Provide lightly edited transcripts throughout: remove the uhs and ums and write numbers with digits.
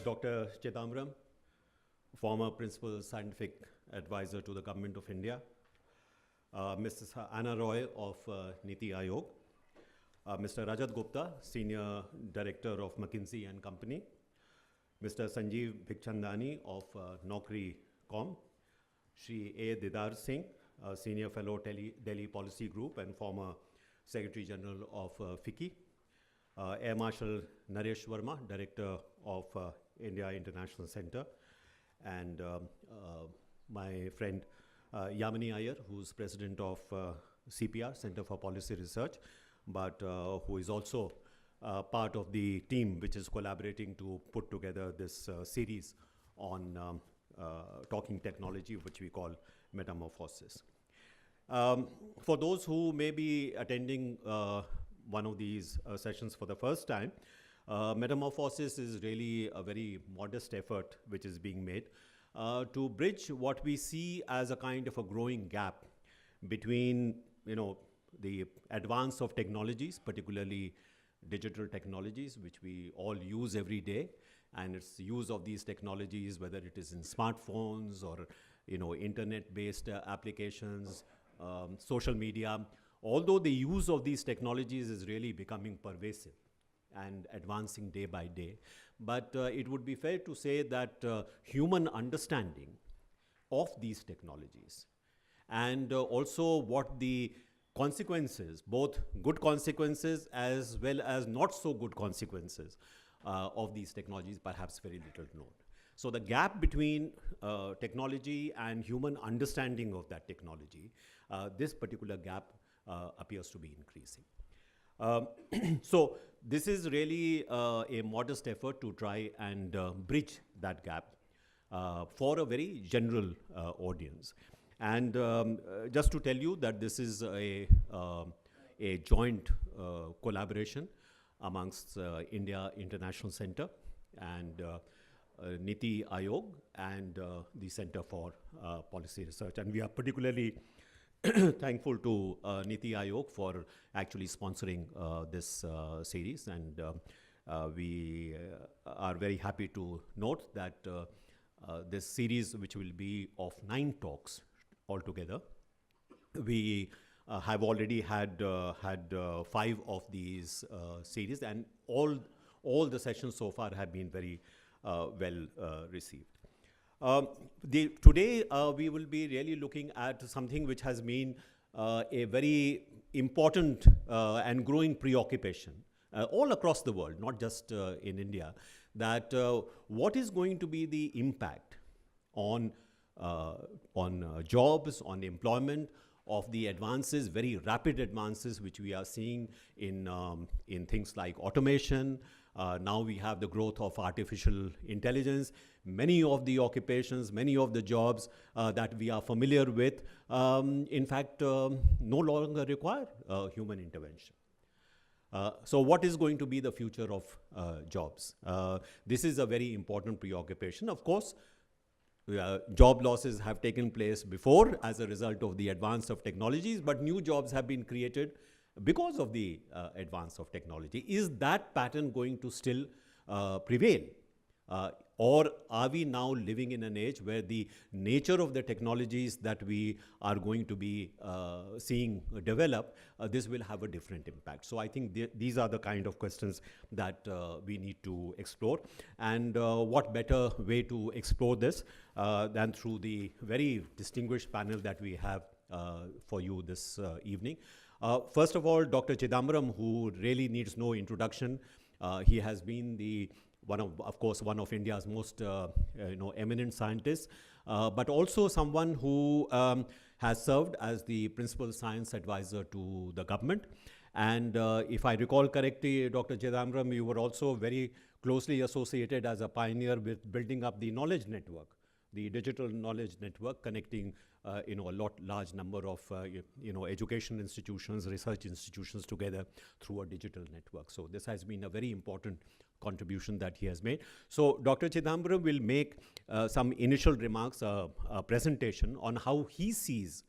Dr. Chidambaram, former Principal Scientific Advisor to the Government of India, Mrs. Anna Roy of Niti Aayog, Mr. Rajat Gupta, Senior Director of McKinsey and Company, Mr. Sanjeev Bikhchandani of Naukri.com, Shri A. Didar Singh, Senior Fellow Delhi Policy Group and former Secretary General of FICCI, Air Marshal Naresh Verma, Director of India International Center, and my friend Yamini Iyer, who's President of CPR, Center for Policy Research, but who is also part of the team which is collaborating to put together this series on talking technology, which we call Metamorphoses. For those who may be attending one of these sessions for the first time, Metamorphosis is really a very modest effort which is being made to bridge what we see as a kind of a growing gap between, the advance of technologies, particularly digital technologies, which we all use every day, and its use of these technologies, whether it is in smartphones or, internet-based applications, social media. Although the use of these technologies is really becoming pervasive and advancing day by day, but it would be fair to say that human understanding of these technologies and also what the consequences, both good consequences as well as not so good consequences of these technologies, perhaps very little known. So the gap between technology and human understanding of that technology, this particular gap appears to be increasing. So this is really a modest effort to try and bridge that gap for a very general audience. And just to tell you that this is a joint collaboration amongst India International Center and Niti Aayog and the Center for Policy Research. And we are particularly thankful to Niti Aayog for actually sponsoring this series, and we are very happy to note that this series, which will be of 9 talks altogether, we have already had 5 of these series, and all the sessions so far have been very well received. Today, we will be really looking at something which has been a very important and growing preoccupation all across the world, not just in India, that what is going to be the impact on jobs, on employment, of the advances, very rapid advances, which we are seeing in things like automation. Now we have the growth of artificial intelligence. Many of the occupations, many of the jobs that we are familiar with, in fact, no longer require human intervention. So what is going to be the future of jobs? This is a very important preoccupation. Of course, job losses have taken place before as a result of the advance of technologies, but new jobs have been created because of the advance of technology. Is that pattern going to still prevail? Or are we now living in an age where the nature of the technologies that we are going to be seeing develop, this will have a different impact? So I think these are the kind of questions that we need to explore. And what better way to explore this than through the very distinguished panel that we have for you this evening. First of all, Dr. Chidambaram, who really needs no introduction. He has been one of India's most eminent scientists, but also someone who has served as the principal science advisor to the government. And if I recall correctly, Dr. Chidambaram, you were also very closely associated as a pioneer with building up the knowledge network, the digital knowledge network connecting a large number of education institutions, research institutions together through a digital network. So this has been a very important contribution that he has made. So Dr. Chidambaram will make some initial remarks, a presentation on how he sees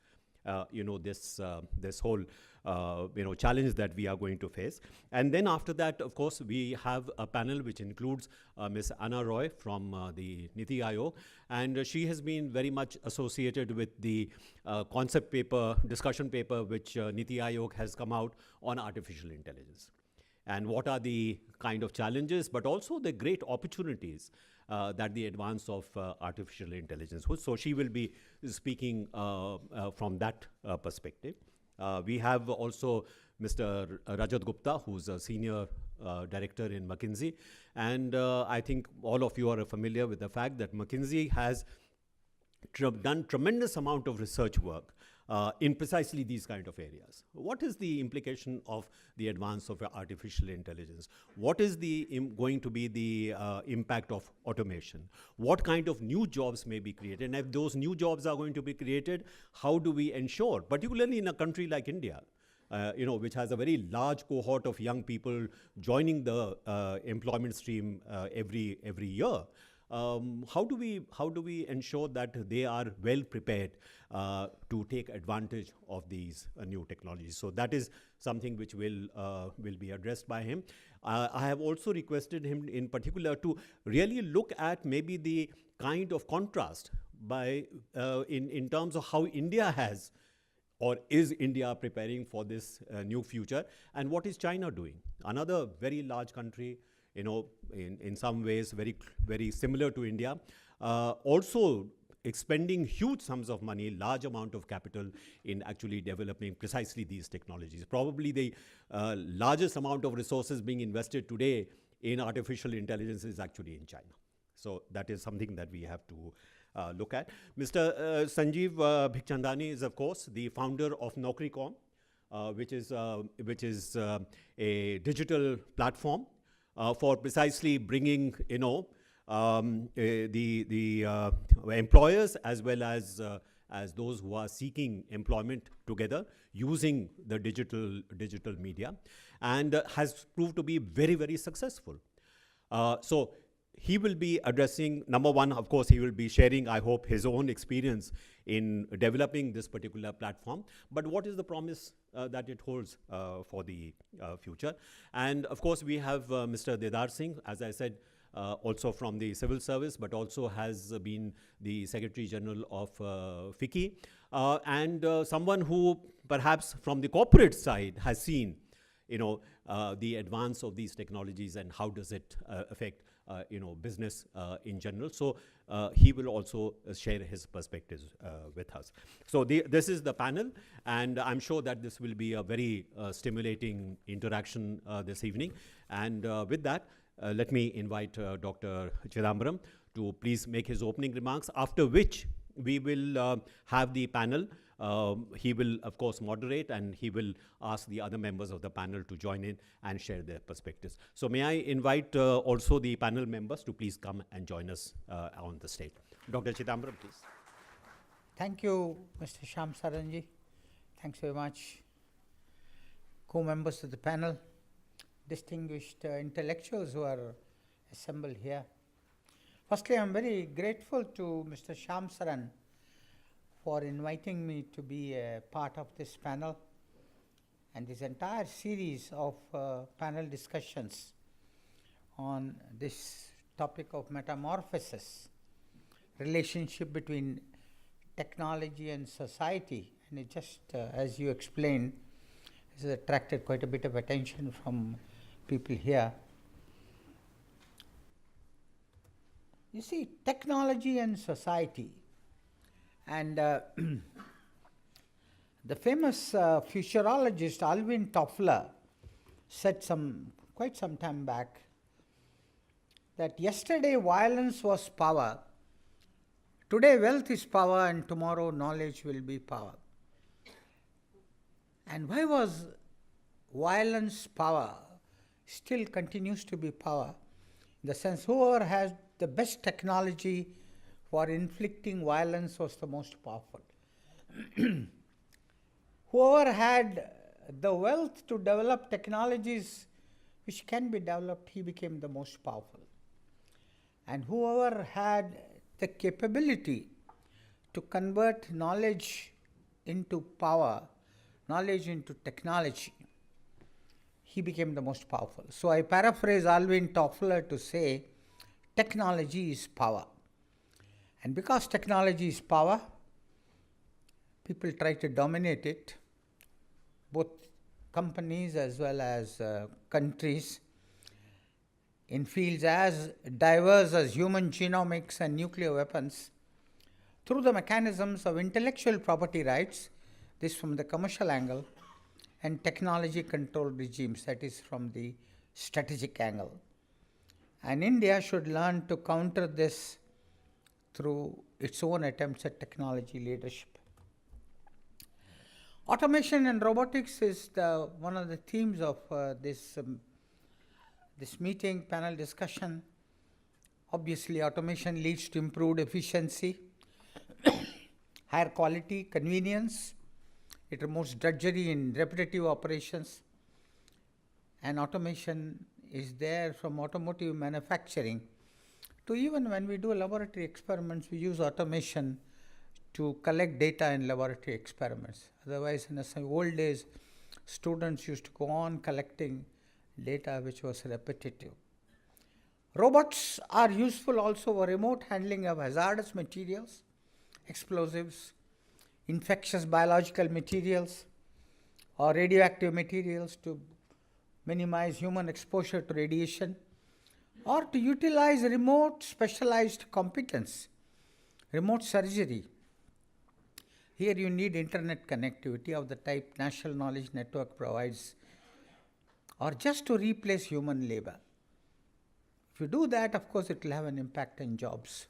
this whole challenge that we are going to face. And then after that, of course, we have a panel which includes Ms. Anna Roy from the Niti Aayog, and she has been very much associated with the concept paper, discussion paper, which Niti Aayog has come out on artificial intelligence. And what are the kind of challenges, but also the great opportunities that the advance of artificial intelligence holds. So she will be speaking from that perspective. We have also Mr. Rajat Gupta, who's a senior director in McKinsey. And I think all of you are familiar with the fact that McKinsey has done tremendous amount of research work in precisely these kind of areas. What is the implication of the advance of artificial intelligence? What is going to be the impact of automation? What kind of new jobs may be created? And if those new jobs are going to be created, how do we ensure, particularly in a country like India, which has a very large cohort of young people joining the employment stream every year? How do we ensure that they are well prepared to take advantage of these new technologies? So that is something which will be addressed by him. I have also requested him in particular to really look at maybe the kind of contrast in terms of how India has, or is India preparing for this new future, and what is China doing? Another very large country, in some ways very, very similar to India, also expending huge sums of money, large amount of capital in actually developing precisely these technologies. Probably the largest amount of resources being invested today in artificial intelligence is actually in China. So that is something that we have to look at. Mr. Sanjeev Bikhchandani is, of course, the founder of Naukri.com, which is a digital platform for precisely bringing, the employers as well as those who are seeking employment together using the digital media, and has proved to be very, very successful. So he will be addressing, number one, of course, he will be sharing, I hope, his own experience in developing this particular platform. But what is the promise that it holds for the future? And of course, we have Mr. Didar Singh, as I said, also from the civil service, but also has been the Secretary General of FICCI, and someone who perhaps from the corporate side has seen, the advance of these technologies and how does it affect business in general. So he will also share his perspectives with us. So this is the panel, and I'm sure that this will be a very stimulating interaction this evening. And with that, let me invite Dr. Chidambaram to please make his opening remarks, after which we will have the panel. He will, of course, moderate, and he will ask the other members of the panel to join in and share their perspectives. So may I invite also the panel members to please come and join us on the stage. Dr. Chidambaram, please. Thank you, Mr. Shyam Saranji. Thanks very much. Co-members of the panel, distinguished intellectuals who are assembled here. Firstly, I'm very grateful to Mr. Shyam Saran for inviting me to be a part of this panel and this entire series of panel discussions on this topic of metamorphosis, relationship between technology and society. And it just, as you explained, has attracted quite a bit of attention from people here. You see, technology and society. And the famous futurologist Alvin Toffler said quite some time back that yesterday violence was power, today wealth is power, and tomorrow knowledge will be power. And why was violence power? Still continues to be power. In the sense, whoever has the best technology for inflicting violence was the most powerful. Whoever had the wealth to develop technologies which can be developed, he became the most powerful. And whoever had the capability to convert knowledge into power, knowledge into technology, he became the most powerful. So I paraphrase Alvin Toffler to say, technology is power. And because technology is power, people try to dominate it, both companies as well as countries, in fields as diverse as human genomics and nuclear weapons, through the mechanisms of intellectual property rights, this from the commercial angle, and technology controlled regimes, that is from the strategic angle. And India should learn to counter this through its own attempts at technology leadership. Automation and robotics is one of the themes of this meeting, panel discussion. Obviously, automation leads to improved efficiency, higher quality, convenience. It removes drudgery in repetitive operations. And automation is there from automotive manufacturing to even when we do laboratory experiments, we use automation to collect data in laboratory experiments. Otherwise, in the old days, students used to go on collecting data which was repetitive. Robots are useful also for remote handling of hazardous materials, explosives, infectious biological materials, or radioactive materials to minimize human exposure to radiation, or to utilize remote specialized competence, remote surgery. Here you need internet connectivity of the type National Knowledge Network provides, or just to replace human labor. If you do that, of course, it will have an impact on jobs.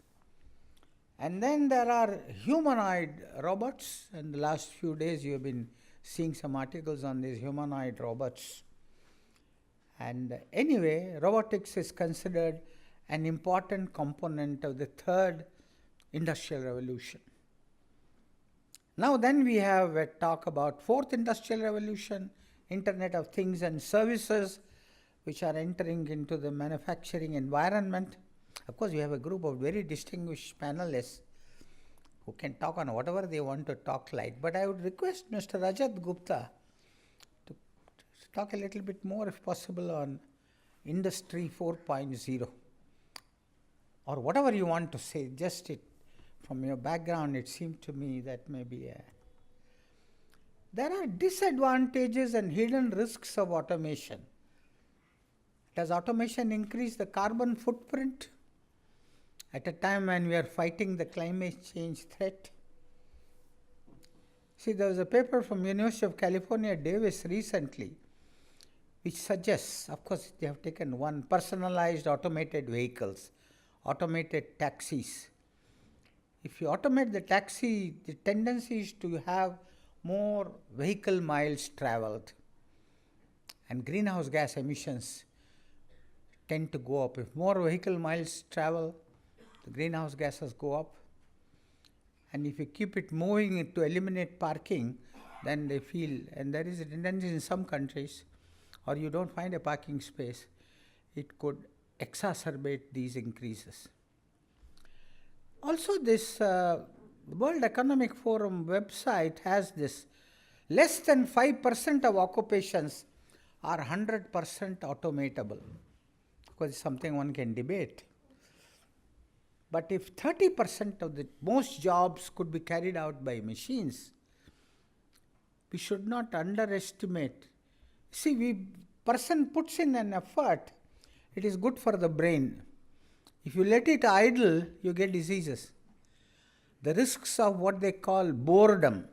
And then there are humanoid robots. In the last few days, you have been seeing some articles on these humanoid robots. And anyway, robotics is considered an important component of the third industrial revolution. Now then we have a talk about fourth industrial revolution, Internet of Things and Services, which are entering into the manufacturing environment. Of course, we have a group of very distinguished panelists who can talk on whatever they want to talk like. But I would request Mr. Rajat Gupta to talk a little bit more, if possible, on Industry 4.0 or whatever you want to say. Just from your background, it seemed to me that maybe there are disadvantages and hidden risks of automation. Does automation increase the carbon footprint at a time when we are fighting the climate change threat? See, there was a paper from University of California, Davis recently, which suggests, of course, they have taken one, personalized automated vehicles, automated taxis. If you automate the taxi, the tendency is to have more vehicle miles traveled, and greenhouse gas emissions tend to go up. If more vehicle miles travel, the greenhouse gases go up. And if you keep it moving to eliminate parking, then they feel, and there is a tendency in some countries, or you don't find a parking space, it could exacerbate these increases. Also, this World Economic Forum website has this, less than 5% of occupations are 100% automatable. Of course, it's something one can debate. But if 30% of the most jobs could be carried out by machines, we should not underestimate. See, person puts in an effort, it is good for the brain. If you let it idle, you get diseases. The risks of what they call boredom.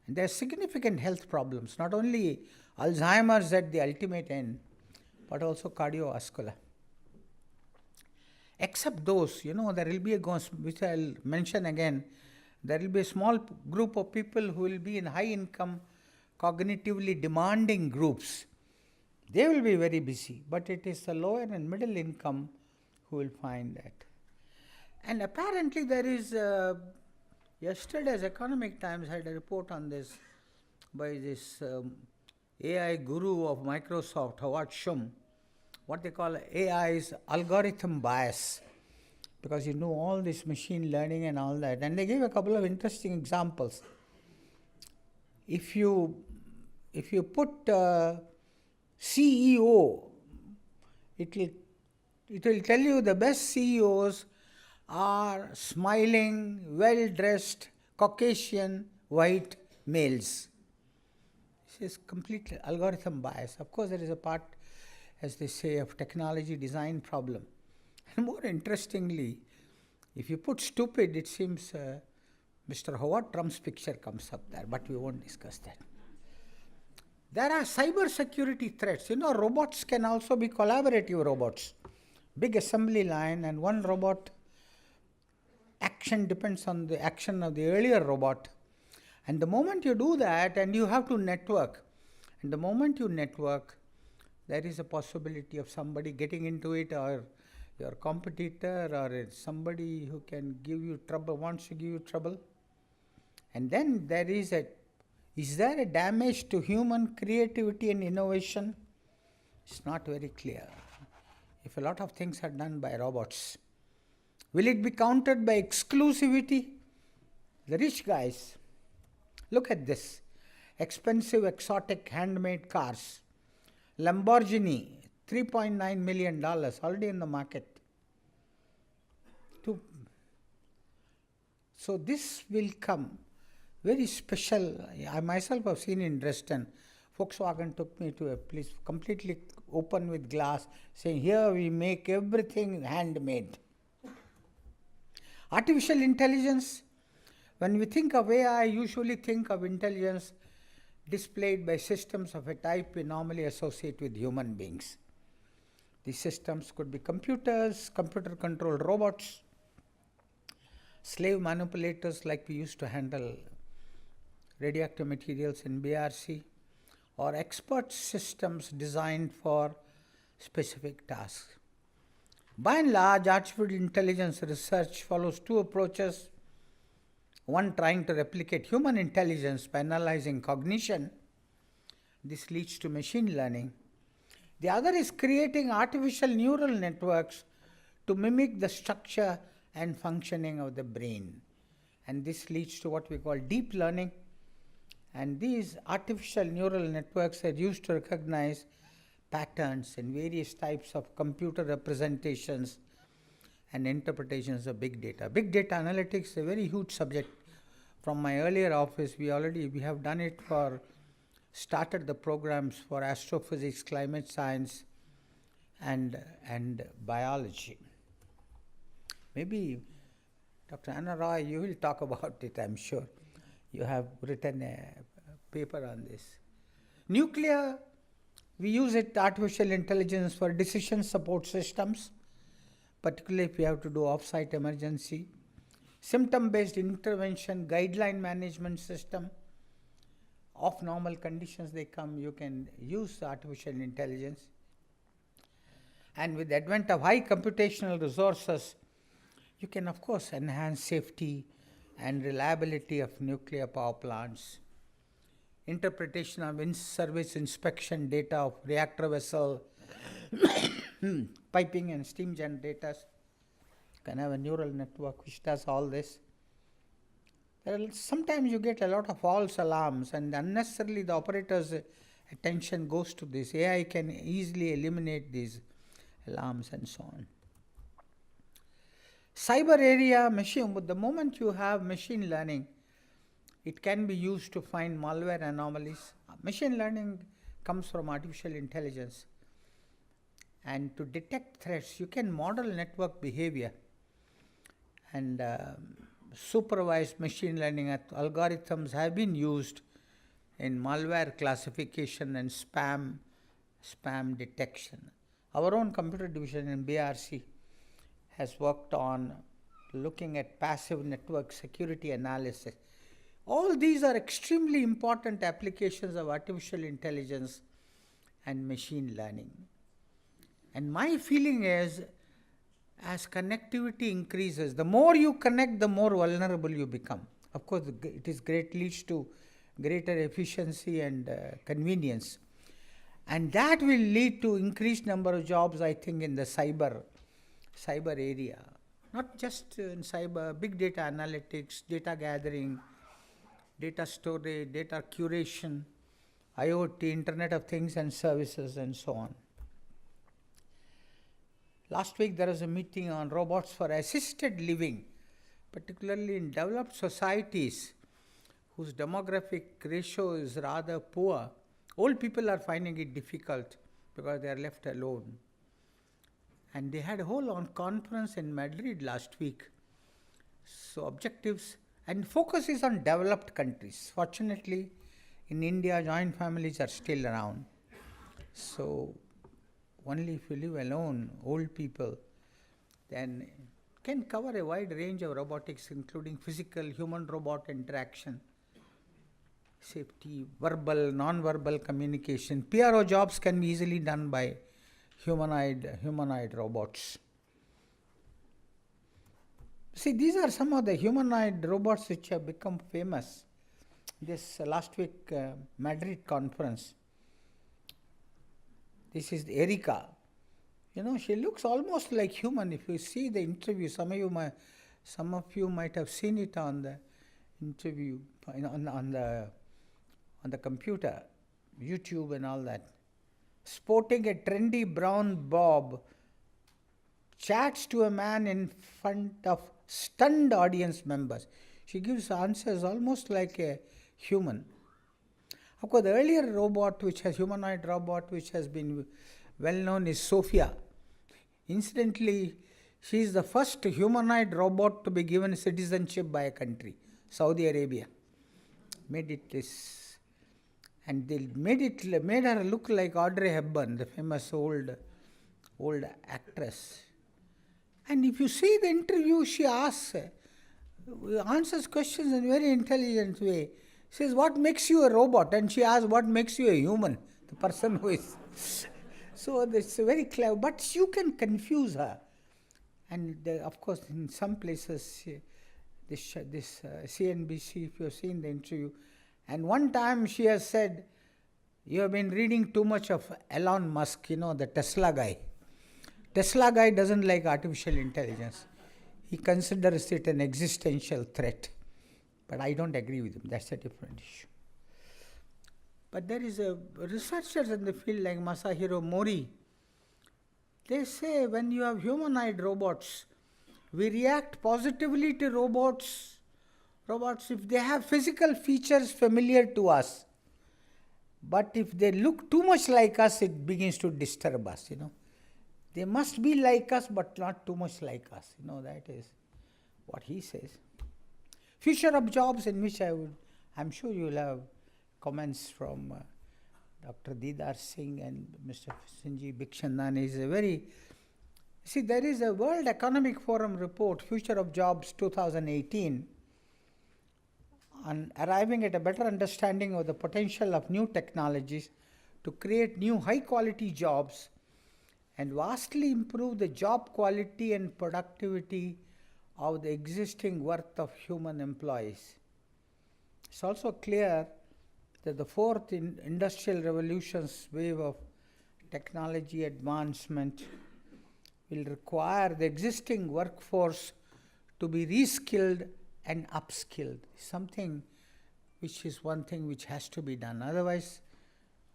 And there are significant health problems, not only Alzheimer's at the ultimate end, but also cardiovascular. Except those, there will be which I'll mention again, there will be a small group of people who will be in high income, cognitively demanding groups. They will be very busy, but it is the lower and middle income who will find that. And apparently there is, yesterday's Economic Times had a report on this by this AI guru of Microsoft, Howard Schum, what they call AI's algorithm bias, because all this machine learning and all that. And they gave a couple of interesting examples. If you if you put CEO, it will tell you the best CEOs are smiling, well-dressed, Caucasian, white males. This is completely algorithm bias. Of course, there is a part, as they say, of technology design problem. And more interestingly, if you put stupid, it seems Mr. Howard Trump's picture comes up there, but we won't discuss that. There are cyber security threats. You know, robots can also be collaborative robots. Big assembly line, and one robot action depends on the action of the earlier robot. And the moment you do that, and you have to network, and the moment you network, there is a possibility of somebody getting into it, or your competitor, or somebody who can give you trouble, wants to give you trouble. And then there is there a damage to human creativity and innovation? It's not very clear. If a lot of things are done by robots, will it be countered by exclusivity? The rich guys, look at this. Expensive, exotic, handmade cars. Lamborghini, $3.9 million, already in the market. So this will come. Very special. I myself have seen in Dresden. Volkswagen took me to a place completely open with glass, saying, here we make everything handmade. Artificial intelligence. When we think of AI, I usually think of intelligence displayed by systems of a type we normally associate with human beings. These systems could be computers, computer-controlled robots, slave manipulators like we used to handle radioactive materials in BRC, or expert systems designed for specific tasks. By and large, artificial intelligence research follows two approaches. One, trying to replicate human intelligence by analyzing cognition. This leads to machine learning. The other is creating artificial neural networks to mimic the structure and functioning of the brain. And this leads to what we call deep learning. And these artificial neural networks are used to recognize patterns in various types of computer representations and interpretations of big data. Big data analytics is a very huge subject. From my earlier office, we have done it started the programs for astrophysics, climate science, and biology. Maybe Dr. Anna Roy, you will talk about it, I'm sure. You have written a paper on this. Nuclear, we use it, artificial intelligence, for decision support systems, particularly if we have to do off-site emergency. Symptom-based intervention, guideline management system. Of normal conditions they come, you can use artificial intelligence. And with the advent of high computational resources, you can of course enhance safety and reliability of nuclear power plants. Interpretation of in-service inspection data of reactor vessel, piping and steam generators. You can have a neural network which does all this. Sometimes you get a lot of false alarms, and unnecessarily the operator's attention goes to this. AI can easily eliminate these alarms and so on. Cyber area, the moment you have machine learning, it can be used to find malware anomalies. Machine learning comes from artificial intelligence. And to detect threats, you can model network behavior. And supervised machine learning algorithms have been used in malware classification and spam detection. Our own computer division in BRC has worked on looking at passive network security analysis. All these are extremely important applications of artificial intelligence and machine learning. And my feeling is, as connectivity increases, the more you connect, the more vulnerable you become. Of course, leads to greater efficiency and convenience. And that will lead to increased number of jobs, I think, in the cyber area. Not just in cyber, big data analytics, data gathering, data storage, data curation, IoT, Internet of Things and Services, and so on. Last week there was a meeting on robots for assisted living, particularly in developed societies whose demographic ratio is rather poor. Old people are finding it difficult because they are left alone. And they had a whole conference in Madrid last week. So objectives and focus is on developed countries. Fortunately, in India, joint families are still around. So only if you live alone, old people, then can cover a wide range of robotics, including physical, human-robot interaction, safety, verbal, non-verbal communication. PRO jobs can be easily done by humanoid robots. See, these are some of the humanoid robots which have become famous. This last week Madrid conference. This is Erika. You know, she looks almost like human. If you see the interview, some of you might have seen it on the interview on the computer, YouTube and all that. Sporting a trendy brown bob, chats to a man in front of stunned audience members. She gives answers almost like a human. Of course, the earlier humanoid robot, which has been well known, is Sophia. Incidentally, she is the first humanoid robot to be given citizenship by a country, Saudi Arabia. And they made her look like Audrey Hepburn, the famous old actress. And if you see the interview, she answers questions in a very intelligent way. She says, "What makes you a robot?" And she asks, "What makes you a human?" The person who is. So it's very clever, but you can confuse her. And of course, in some places, this CNBC, if you have seen the interview, and one time she has said, "You have been reading too much of Elon Musk, the Tesla guy. Tesla guy doesn't like artificial intelligence. He considers it an existential threat." But I don't agree with him. That's a different issue. But there is researchers in the field like Masahiro Mori. They say when you have humanoid robots, we react positively to robots if they have physical features familiar to us. But if they look too much like us, it begins to disturb us, They must be like us, but not too much like us. That is what he says. Future of jobs, in which I'm sure you will have comments from Dr. Didar Singh and Mr. Sanjeev Bikhchandani. There is a World Economic Forum report, Future of Jobs 2018, on arriving at a better understanding of the potential of new technologies to create new high-quality jobs and vastly improve the job quality and productivity of the existing worth of human employees. It's also clear that the fourth industrial revolution's wave of technology advancement will require the existing workforce to be reskilled and upskilled, one thing which has to be done. Otherwise,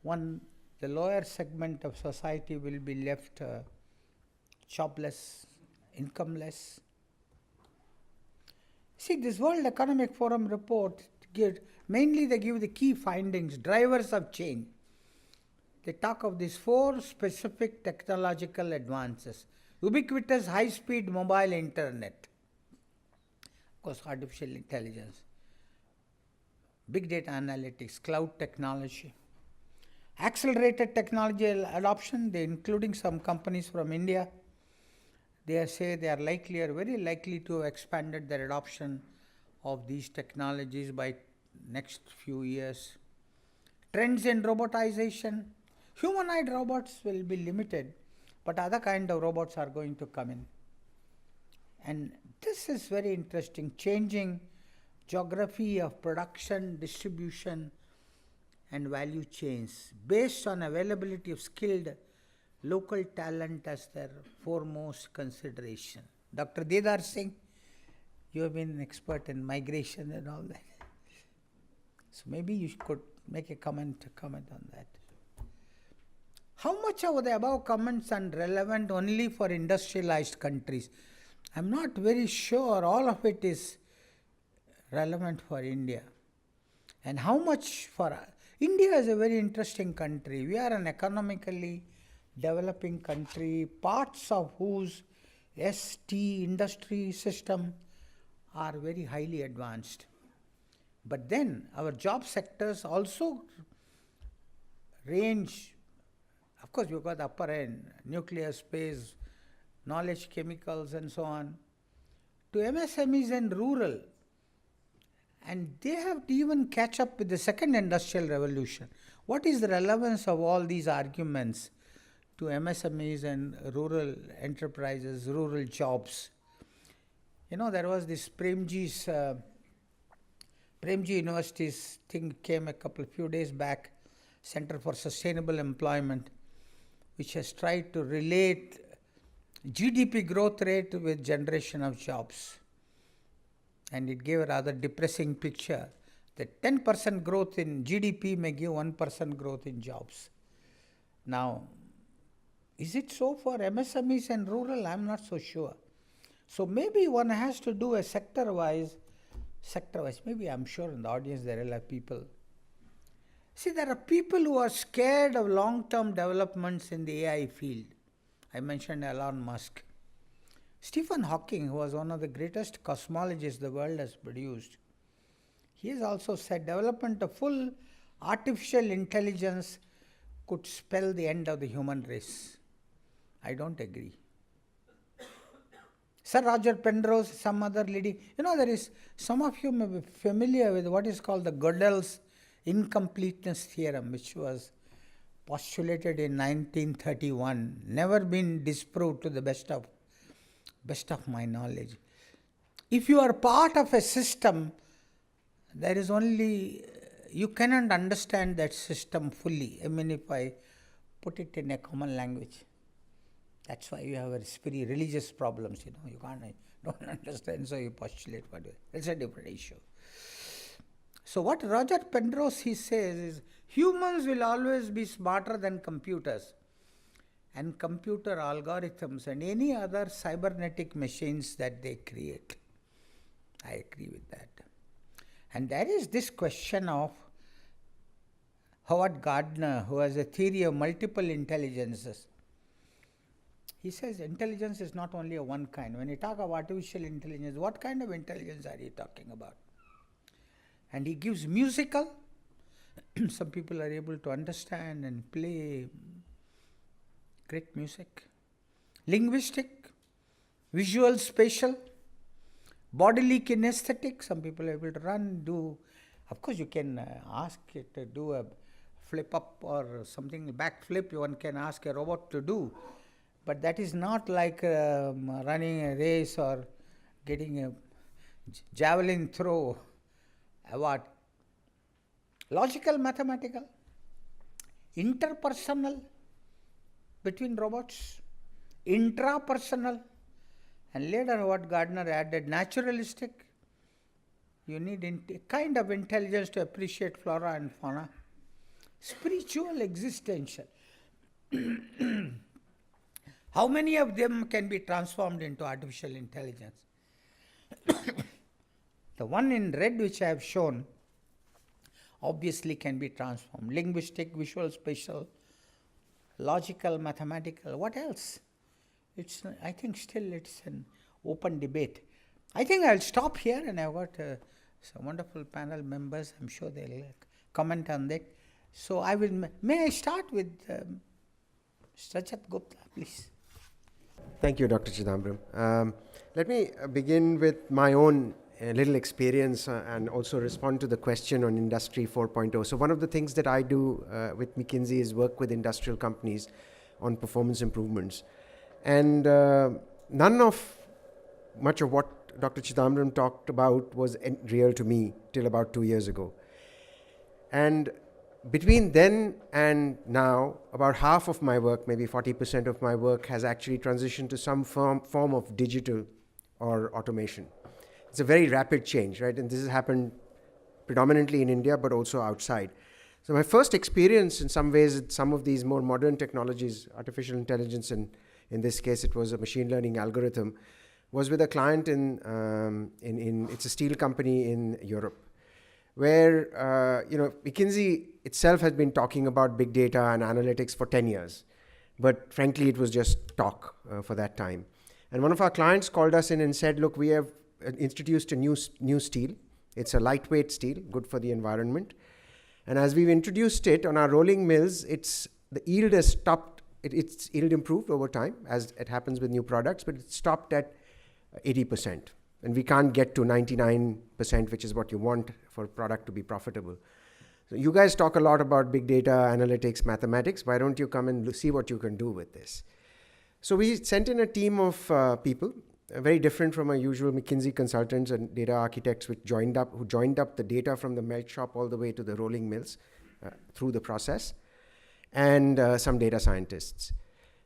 the lower segment of society will be left jobless, incomeless. See, this World Economic Forum report, mainly they give the key findings, drivers of change. They talk of these 4 specific technological advances. Ubiquitous high-speed mobile internet, of course, artificial intelligence, big data analytics, cloud technology, accelerated technology adoption, including some companies from India. They say they are very likely to have expanded their adoption of these technologies by next few years. Trends in robotization. Humanoid robots will be limited, but other kind of robots are going to come in. And this is very interesting, changing geography of production, distribution, and value chains based on availability of skilled local talent as their foremost consideration. Dr. Didar Singh, you have been an expert in migration and all that. So maybe you could make a comment on that. How much of the above comments are relevant only for industrialized countries? I'm not very sure all of it is relevant for India. And how much for India is a very interesting country. We are an economically developing country, parts of whose ST industry system are very highly advanced. But then our job sectors also range. Of course, you've got the upper end, nuclear, space, knowledge, chemicals, and so on, to MSMEs and rural. And they have to even catch up with the second industrial revolution. What is the relevance of all these arguments to MSMEs and rural enterprises, rural jobs? You know, there was this Premji University's thing came a few days back, Center for Sustainable Employment, which has tried to relate GDP growth rate with generation of jobs. And it gave a rather depressing picture that 10% growth in GDP may give 1% growth in jobs. Now, is it so for MSMEs and rural? I'm not so sure. So maybe one has to do a sector-wise, maybe I'm sure in the audience there are people. See, there are people who are scared of long-term developments in the AI field. I mentioned Elon Musk. Stephen Hawking, who was one of the greatest cosmologists the world has produced, he has also said development of full artificial intelligence could spell the end of the human race. I don't agree. Sir Roger Penrose, some other leading, there is, some of you may be familiar with what is called the Girdles Incompleteness Theorem, which was postulated in 1931, never been disproved to the best of my knowledge. If you are part of a system, there is only, you cannot understand that system fully. I mean, if I put it in a common language, that's why you have very religious problems, you don't understand, so you postulate whatever. It's a different issue. So what Roger Penrose, he says is, humans will always be smarter than computers and computer algorithms and any other cybernetic machines that they create. I agree with that. And there is this question of Howard Gardner, who has a theory of multiple intelligences. He says intelligence is not only of one kind. When you talk of artificial intelligence, what kind of intelligence are you talking about? And he gives musical. Some people are able to understand and play great music. Linguistic, visual, spatial, bodily kinesthetic. Some people are able to run, do. Of course, you can ask it to do a flip up or something, back flip, one can ask a robot to do. But that is not like running a race or getting a javelin throw award. Logical, mathematical, interpersonal between robots, intrapersonal, and later what Gardner added, naturalistic. You need a kind of intelligence to appreciate flora and fauna. Spiritual, existential. How many of them can be transformed into artificial intelligence? The one in red which I have shown obviously can be transformed. Linguistic, visual, spatial, logical, mathematical. What else? I think still it's an open debate. I think I'll stop here, and I've got some wonderful panel members. I'm sure they'll comment on that. So may I start with Rajat Gupta, please. Thank you, Dr. Chidambaram. Let me begin with my own little experience and also respond to the question on Industry 4.0. So one of the things that I do with McKinsey is work with industrial companies on performance improvements. And much of what Dr. Chidambaram talked about was real to me till about 2 years ago. And between then and now, about half of my work, maybe 40% of my work, has actually transitioned to some form of digital or automation. It's a very rapid change, right? And this has happened predominantly in India, but also outside. So my first experience in some ways with some of these more modern technologies, artificial intelligence, and in this case it was a machine learning algorithm, was with a client it's a steel company in Europe, where McKinsey itself has been talking about big data and analytics for 10 years. But frankly, it was just talk for that time. And one of our clients called us in and said, look, we have introduced a new steel. It's a lightweight steel, good for the environment. And as we've introduced it on our rolling mills, the yield has stopped. It's yield improved over time, as it happens with new products, but it stopped at 80%. And we can't get to 99%, which is what you want for a product to be profitable. So you guys talk a lot about big data, analytics, mathematics. Why don't you come and see what you can do with this? So we sent in a team of people, very different from our usual McKinsey consultants and data architects, who joined up the data from the melt shop all the way to the rolling mills through the process, and some data scientists.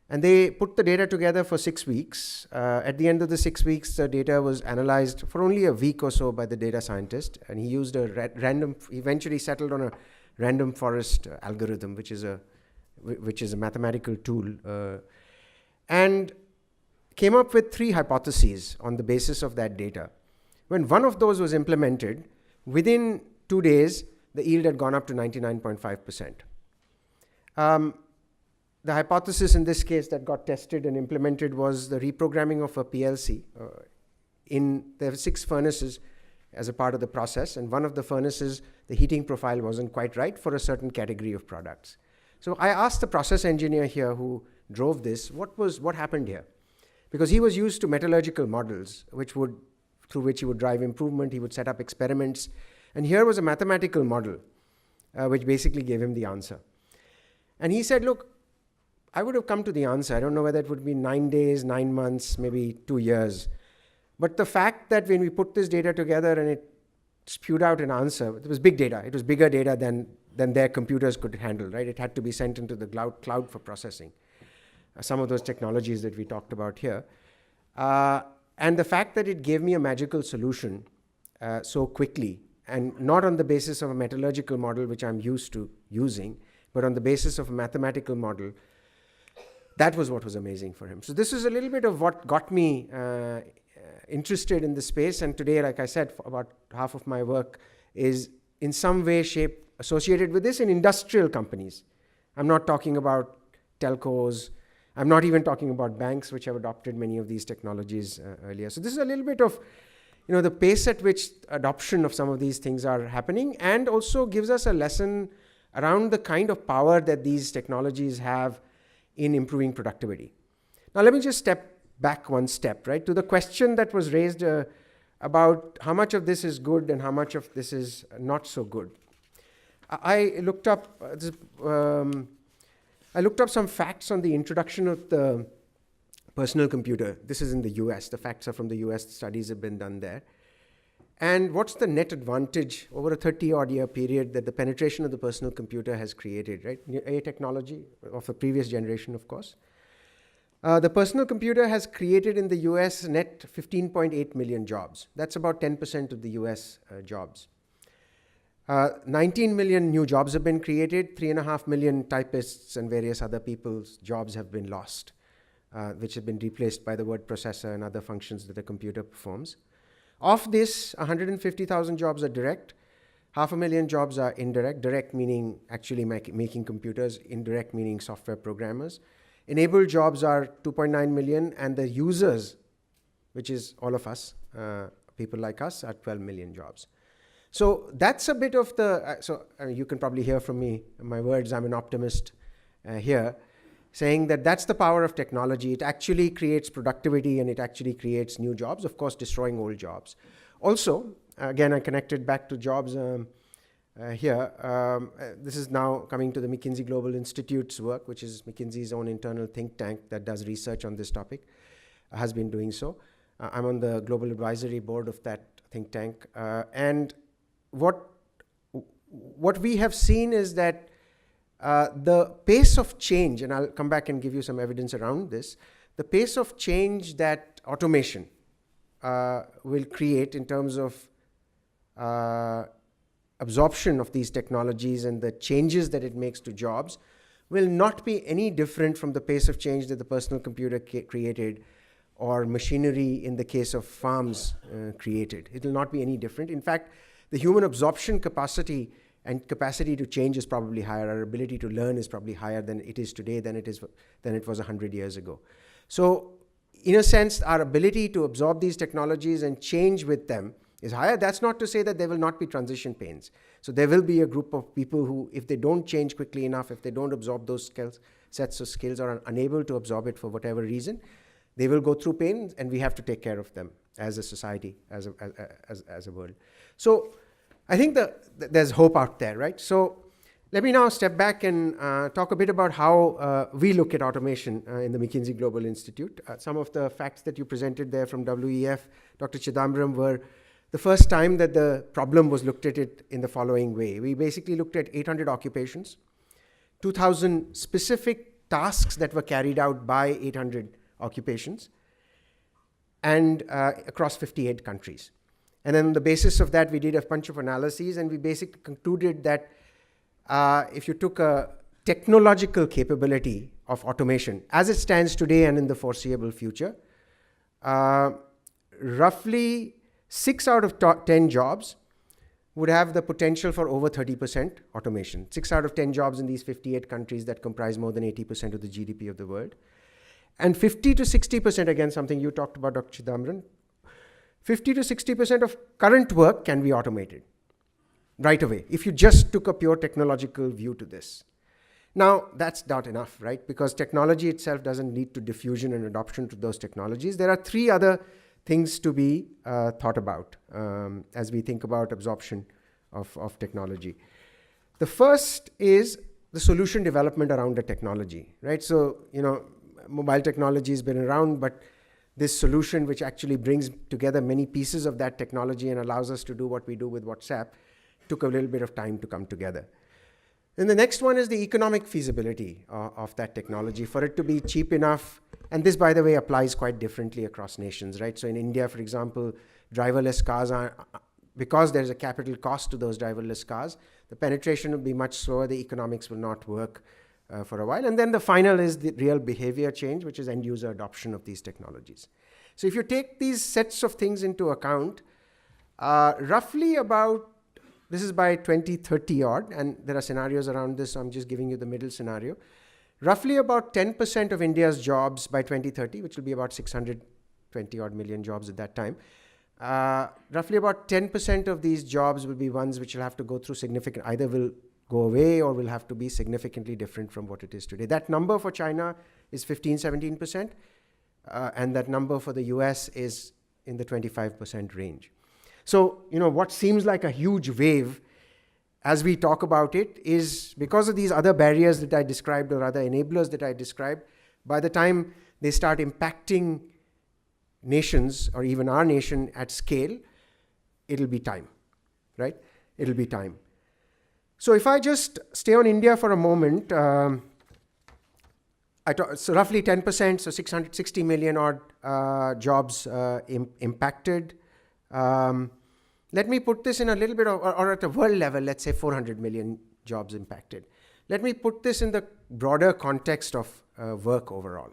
And they put the data together for 6 weeks. At the end of the 6 weeks, the data was analyzed for only a week or so by the data scientist. And he used eventually settled on a random forest algorithm, which is a mathematical tool, and came up with 3 hypotheses on the basis of that data. When one of those was implemented, within 2 days, the yield had gone up to 99.5%. The hypothesis in this case that got tested and implemented was the reprogramming of a PLC. There were 6 furnaces as a part of the process, and one of the furnaces, the heating profile wasn't quite right for a certain category of products. So I asked the process engineer here who drove this, what happened here? Because he was used to metallurgical models, through which he would drive improvement, he would set up experiments. And here was a mathematical model, which basically gave him the answer. And he said, look, I would have come to the answer. I don't know whether it would be 9 days, 9 months, maybe 2 years. But the fact that when we put this data together and it spewed out an answer, it was big data. It was bigger data than their computers could handle, right? It had to be sent into the cloud for processing. Some of those technologies that we talked about here. And the fact that it gave me a magical solution so quickly, and not on the basis of a metallurgical model, which I'm used to using, but on the basis of a mathematical model, that was what was amazing for him. So this is a little bit of what got me interested in the space. And today, like I said, about half of my work is in some way, shape associated with this in industrial companies. I'm not talking about telcos. I'm not even talking about banks, which have adopted many of these technologies earlier. So this is a little bit of the pace at which adoption of some of these things are happening, and also gives us a lesson around the kind of power that these technologies have in improving productivity. Now, let me just step back one step, right, to the question that was raised about how much of this is good and how much of this is not so good. I looked up some facts on the introduction of the personal computer. This is in the US. The facts are from the US. Studies have been done there. And what's the net advantage over a 30-odd year period that the penetration of the personal computer has created, right? A technology of the previous generation, of course. The personal computer has created in the US net 15.8 million jobs. That's about 10% of the US jobs. 19 million new jobs have been created. 3.5 million typists and various other people's jobs have been lost, which have been replaced by the word processor and other functions that a computer performs. Of this, 150,000 jobs are direct, 500,000 jobs are indirect, direct meaning actually making computers, indirect meaning software programmers. Enabled jobs are 2.9 million, and the users, which is all of us, people like us, are 12 million jobs. So that's a bit of the, you can probably hear from me, my words, I'm an optimist here, saying that that's the power of technology. It actually creates productivity and it actually creates new jobs, of course, destroying old jobs. Also, again, I connected back to jobs here. This is now coming to the McKinsey Global Institute's work, which is McKinsey's own internal think tank that does research on this topic, has been doing so. I'm on the global advisory board of that think tank. And what we have seen is that the pace of change, and I'll come back and give you some evidence around this, the pace of change that automation will create in terms of absorption of these technologies and the changes that it makes to jobs will not be any different from the pace of change that the personal computer created or machinery in the case of farms created. It will not be any different. In fact, the human absorption capacity and capacity to change is probably higher. Our ability to learn is probably higher than it is today, than it was 100 years ago. So in a sense, our ability to absorb these technologies and change with them is higher. That's not to say that there will not be transition pains. So there will be a group of people who, if they don't change quickly enough, if they don't absorb those sets of skills, or are unable to absorb it for whatever reason, they will go through pain, and we have to take care of them as a society, as a world. So I think there's hope out there, right? So let me now step back and talk a bit about how we look at automation in the McKinsey Global Institute. Some of the facts that you presented there from WEF, Dr. Chidambaram, were the first time that the problem was looked at it in the following way. We basically looked at 800 occupations, 2,000 specific tasks that were carried out by 800 occupations, and across 58 countries. And then on the basis of that, we did a bunch of analyses, and we basically concluded that if you took a technological capability of automation as it stands today and in the foreseeable future, roughly 6 out of 10 jobs would have the potential for over 30% automation. 6 out of 10 jobs in these 58 countries that comprise more than 80% of the GDP of the world. And 50 to 60%, again, something you talked about, Dr. Chidambaram, 50 to 60% of current work can be automated right away, if you just took a pure technological view to this. Now, that's not enough, right? Because technology itself doesn't lead to diffusion and adoption to those technologies. There are 3 other things to be thought about as we think about absorption of technology. The first is the solution development around the technology, right? So, mobile technology has been around, but this solution, which actually brings together many pieces of that technology and allows us to do what we do with WhatsApp, took a little bit of time to come together. Then the next one is the economic feasibility of that technology for it to be cheap enough. And this, by the way, applies quite differently across nations, right? So in India, for example, driverless cars are, because there's a capital cost to those driverless cars, the penetration will be much slower, the economics will not work for a while. And then the final is the real behavior change, which is end user adoption of these technologies. So if you take these sets of things into account, roughly about, this is by 2030 odd, and there are scenarios around this, so I'm just giving you the middle scenario. Roughly about 10% of India's jobs by 2030, which will be about 620 odd million jobs at that time. Roughly about 10% of these jobs will be ones which will have to go through significant, either will go away or will have to be significantly different from what it is today. That number for China is 15-17%, and that number for the US is in the 25% range. So, what seems like a huge wave as we talk about it is because of these other barriers that I described or other enablers that I described. By the time they start impacting nations or even our nation at scale, it'll be time, right? It'll be time. So if I just stay on India for a moment, so roughly 10%, so 660 million odd jobs impacted. Let me put this in a little bit of, or at a world level, let's say 400 million jobs impacted. Let me put this in the broader context of work overall.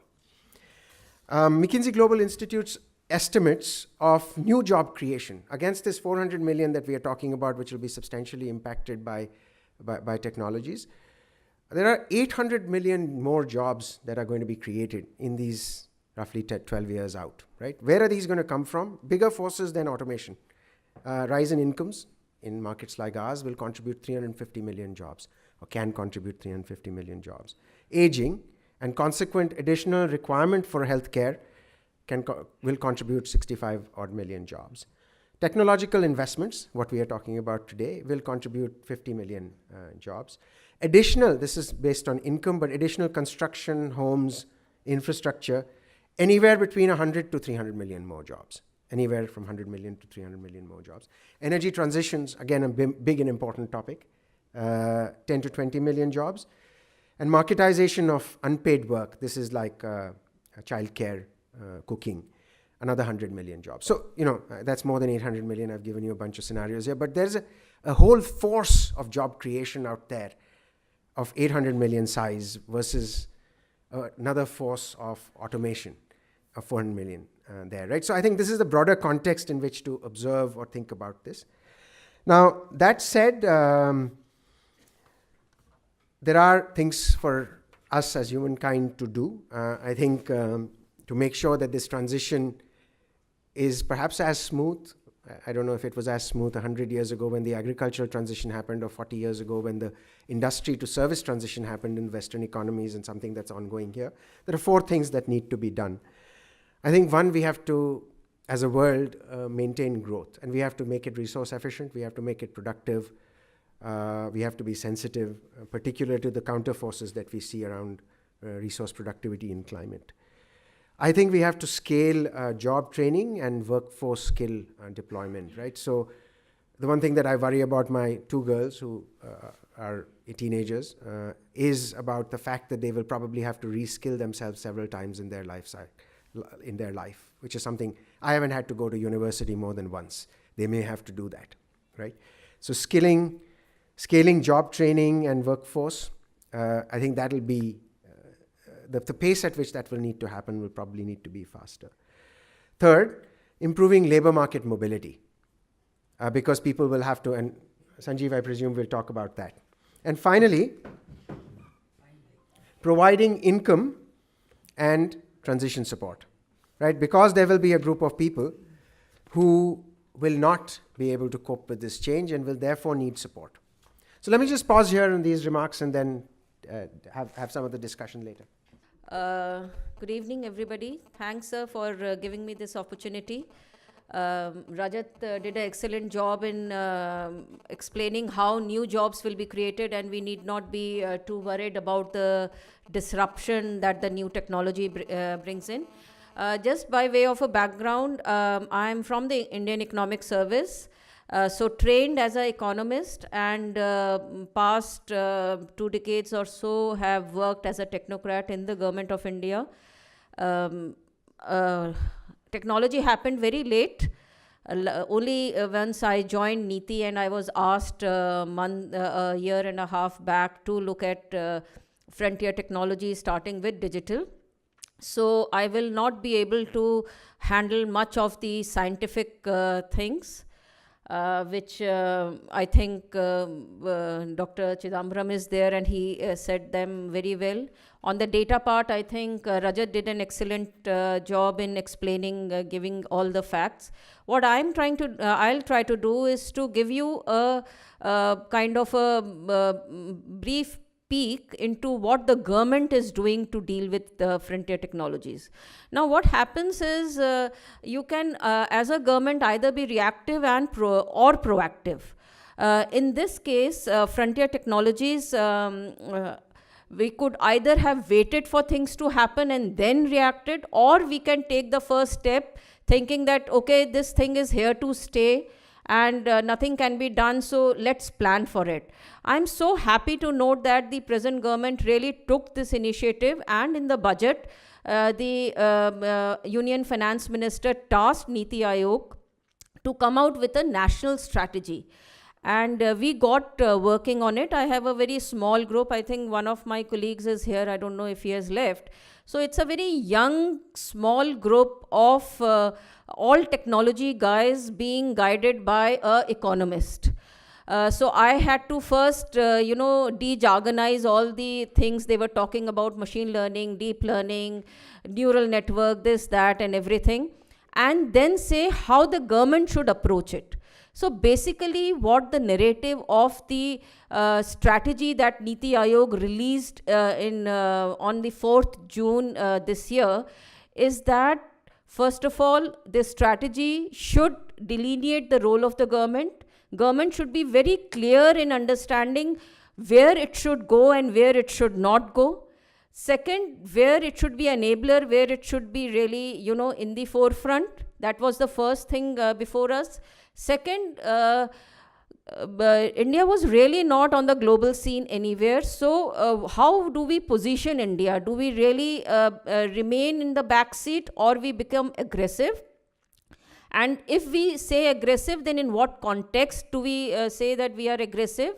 McKinsey Global Institute's estimates of new job creation against this 400 million that we are talking about, which will be substantially impacted by technologies. There are 800 million more jobs that are going to be created in these roughly 12 years out, right? Where are these going to come from? Bigger forces than automation. Rise in incomes in markets like ours will contribute 350 million jobs, or can contribute 350 million jobs. Aging and consequent additional requirement for healthcare will contribute 65 odd million jobs. Technological investments, what we are talking about today, will contribute 50 million jobs. Additional, this is based on income, but additional construction, homes, infrastructure, anywhere between 100 to 300 million more jobs. Anywhere from 100 million to 300 million more jobs. Energy transitions, again, a big and important topic, 10 to 20 million jobs. And marketization of unpaid work, this is like childcare, cooking, another 100 million jobs. So, that's more than 800 million. I've given you a bunch of scenarios here, but there's a whole force of job creation out there of 800 million size versus another force of automation of 400 million there, right? So I think this is the broader context in which to observe or think about this. Now, that said, there are things for us as humankind to do. I think to make sure that this transition is perhaps as smooth. I don't know if it was as smooth 100 years ago when the agricultural transition happened, or 40 years ago when the industry to service transition happened in Western economies, and something that's ongoing here. There are 4 things that need to be done. I think one, we have to, as a world, maintain growth, and we have to make it resource efficient, we have to make it productive, we have to be sensitive, particularly to the counter forces that we see around resource productivity in climate. I think we have to scale job training and workforce skill deployment, right? So the one thing that I worry about my 2 girls who are teenagers is about the fact that they will probably have to reskill themselves several times in their life, which is something I haven't had to go to university more than once. They may have to do that, right? So scaling job training and workforce, I think that'll be the pace at which that will need to happen will probably need to be faster. Third, improving labor market mobility, because people will have to, and Sanjeev, I presume, will talk about that. And finally, providing income and transition support, right? Because there will be a group of people who will not be able to cope with this change and will therefore need support. So let me just pause here in these remarks and then have some of the discussion later. Good evening, everybody. Thanks, sir, for giving me this opportunity. Rajat did an excellent job in explaining how new jobs will be created, and we need not be too worried about the disruption that the new technology brings in. Just by way of a background, I am from the Indian Economic Service. So trained as an economist, and past 2 decades or so have worked as a technocrat in the government of India. Technology happened very late. Only once I joined NITI and I was asked a year and a half back to look at frontier technology starting with digital. So I will not be able to handle much of the scientific things. Which I think Dr. Chidambaram is there, and he said them very well. On the data part, I think Rajat did an excellent job in explaining, giving all the facts. What I'll try to do is to give you a kind of a brief peek into what the government is doing to deal with the frontier technologies. Now, what happens is you can, as a government, either be reactive and or proactive. In this case, frontier technologies, we could either have waited for things to happen and then reacted, or we can take the first step thinking that, okay, this thing is here to stay and nothing can be done, so let's plan for it. I'm so happy to note that the present government really took this initiative, and in the budget, the Union Finance Minister tasked NITI Aayog to come out with a national strategy. And we got working on it. I have a very small group. I think one of my colleagues is here. I don't know if he has left. So it's a very young, small group of all technology guys being guided by an economist. So I had to first, de-jargonize all the things they were talking about: machine learning, deep learning, neural network, this, that, and everything, and then say how the government should approach it. So basically, what the narrative of the strategy that NITI Aayog released on the 4th June this year is that, first of all, this strategy should delineate the role of the government. Government should be very clear in understanding where it should go and where it should not go. Second, where it should be enabler, where it should be really, in the forefront. That was the first thing before us. Second, India was really not on the global scene anywhere. So how do we position India? Do we really remain in the back seat, or we become aggressive? And if we say aggressive, then in what context do we say that we are aggressive?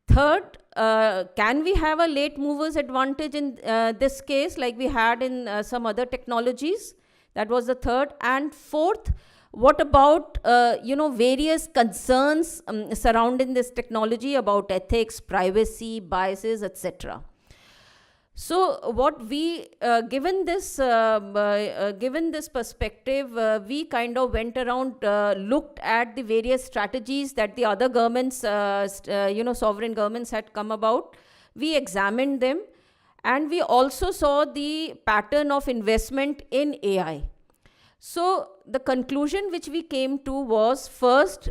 Third, can we have a late movers advantage in this case like we had in some other technologies? That was the third. And fourth, what about various concerns surrounding this technology about ethics, privacy, biases, etc. So what we, given this perspective, we kind of went around, looked at the various strategies that the other governments, sovereign governments had come about. We examined them, and we also saw the pattern of investment in AI. So the conclusion which we came to was, first,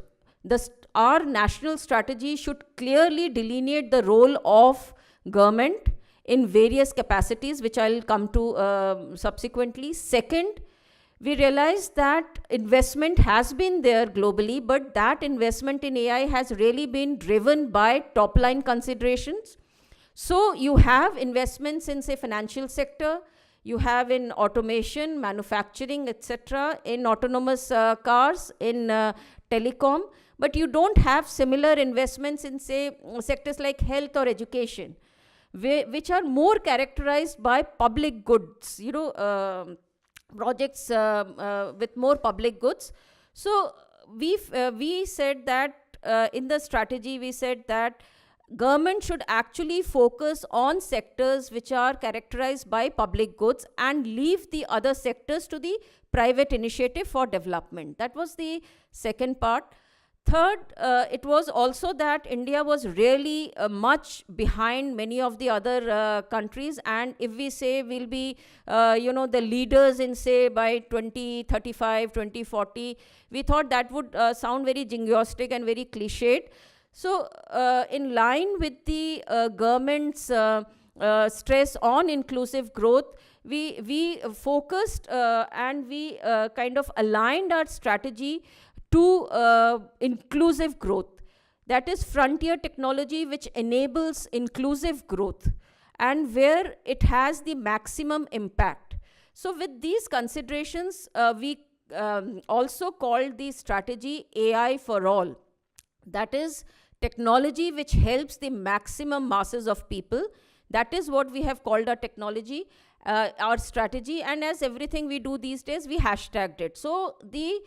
our national strategy should clearly delineate the role of government in various capacities, which I'll come to subsequently. Second, we realized that investment has been there globally, but that investment in AI has really been driven by top-line considerations. So you have investments in, say, financial sector, you have in automation, manufacturing, etc., in autonomous cars, in telecom, but you don't have similar investments in, say, sectors like health or education, which are more characterized by public goods, projects with more public goods. So we said that in the strategy, we said that government should actually focus on sectors which are characterized by public goods and leave the other sectors to the private initiative for development. That was the second part. Third, it was also that India was really much behind many of the other countries, and if we say we'll be, the leaders in, say, by 2035, 2040, we thought that would sound very jingoistic and very cliched. So, in line with the government's stress on inclusive growth, we focused and we kind of aligned our strategy to inclusive growth. That is frontier technology which enables inclusive growth and where it has the maximum impact. So with these considerations, we also called the strategy AI for all. That is technology which helps the maximum masses of people. That is what we have called our technology, our strategy, and as everything we do these days, we hashtagged it. So the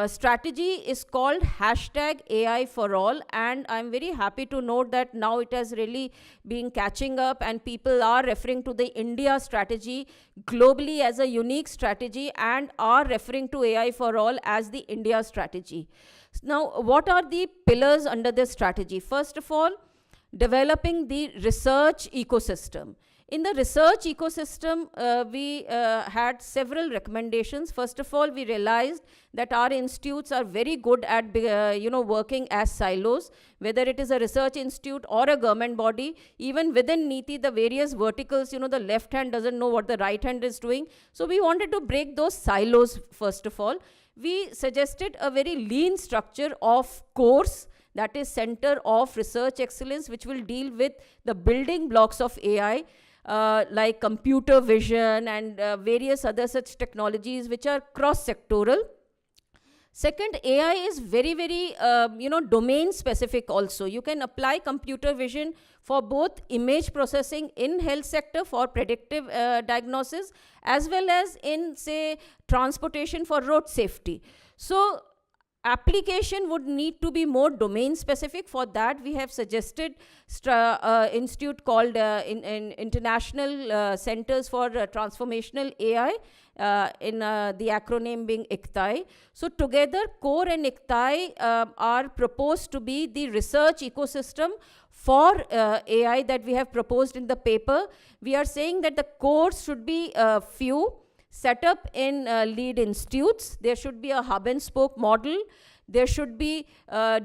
strategy is called #AI for all, and I'm very happy to note that now it has really been catching up and people are referring to the India strategy globally as a unique strategy and are referring to AI for all as the India strategy. Now, what are the pillars under this strategy? First of all, developing the research ecosystem. In the research ecosystem, we had several recommendations. First of all, we realized that our institutes are very good at working as silos, whether it is a research institute or a government body. Even within NITI, the various verticals, the left hand doesn't know what the right hand is doing. So we wanted to break those silos, first of all. We suggested a very lean structure of course, that is Center of Research Excellence, which will deal with the building blocks of AI, like computer vision and various other such technologies which are cross-sectoral. Second, AI is very, very, domain specific also. You can apply computer vision for both image processing in health sector for predictive diagnosis, as well as in, say, transportation for road safety. So, application would need to be more domain specific. For that, we have suggested institute called International Centers for Transformational AI, in the acronym being ICTAI. So together, CORE and ICTAI are proposed to be the research ecosystem for AI that we have proposed in the paper. We are saying that the core should be few, set up in lead institutes. There should be a hub and spoke model. There should be, a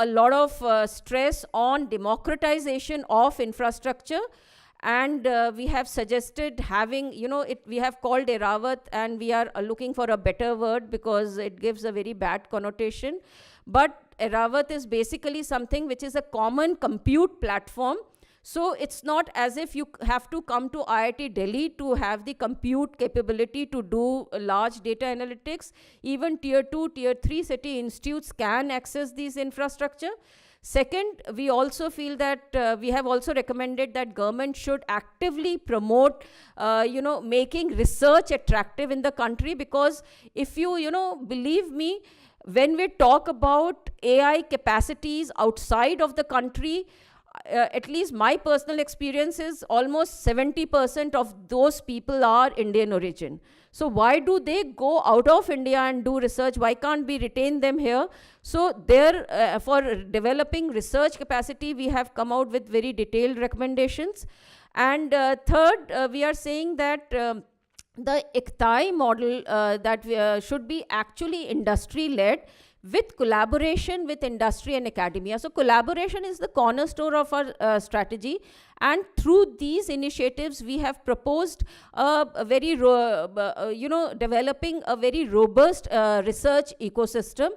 lot of stress on democratization of infrastructure. And we have suggested having, we have called Eravat, and we are looking for a better word because it gives a very bad connotation. But Eravat is basically something which is a common compute platform. So it's not as if you have to come to IIT Delhi to have the compute capability to do large data analytics. Even tier 2, tier 3 city institutes can access these infrastructure. Second, we also feel that we have also recommended that government should actively promote, making research attractive in the country, because if you, believe me, when we talk about AI capacities outside of the country, at least my personal experience is almost 70% of those people are Indian origin. So why do they go out of India and do research? Why can't we retain them here? So there, for developing research capacity, we have come out with very detailed recommendations. And third, we are saying that the ICTAI model that should be actually industry-led, with collaboration with industry and academia. So collaboration is the cornerstone of our strategy, and through these initiatives we have proposed developing a very robust research ecosystem.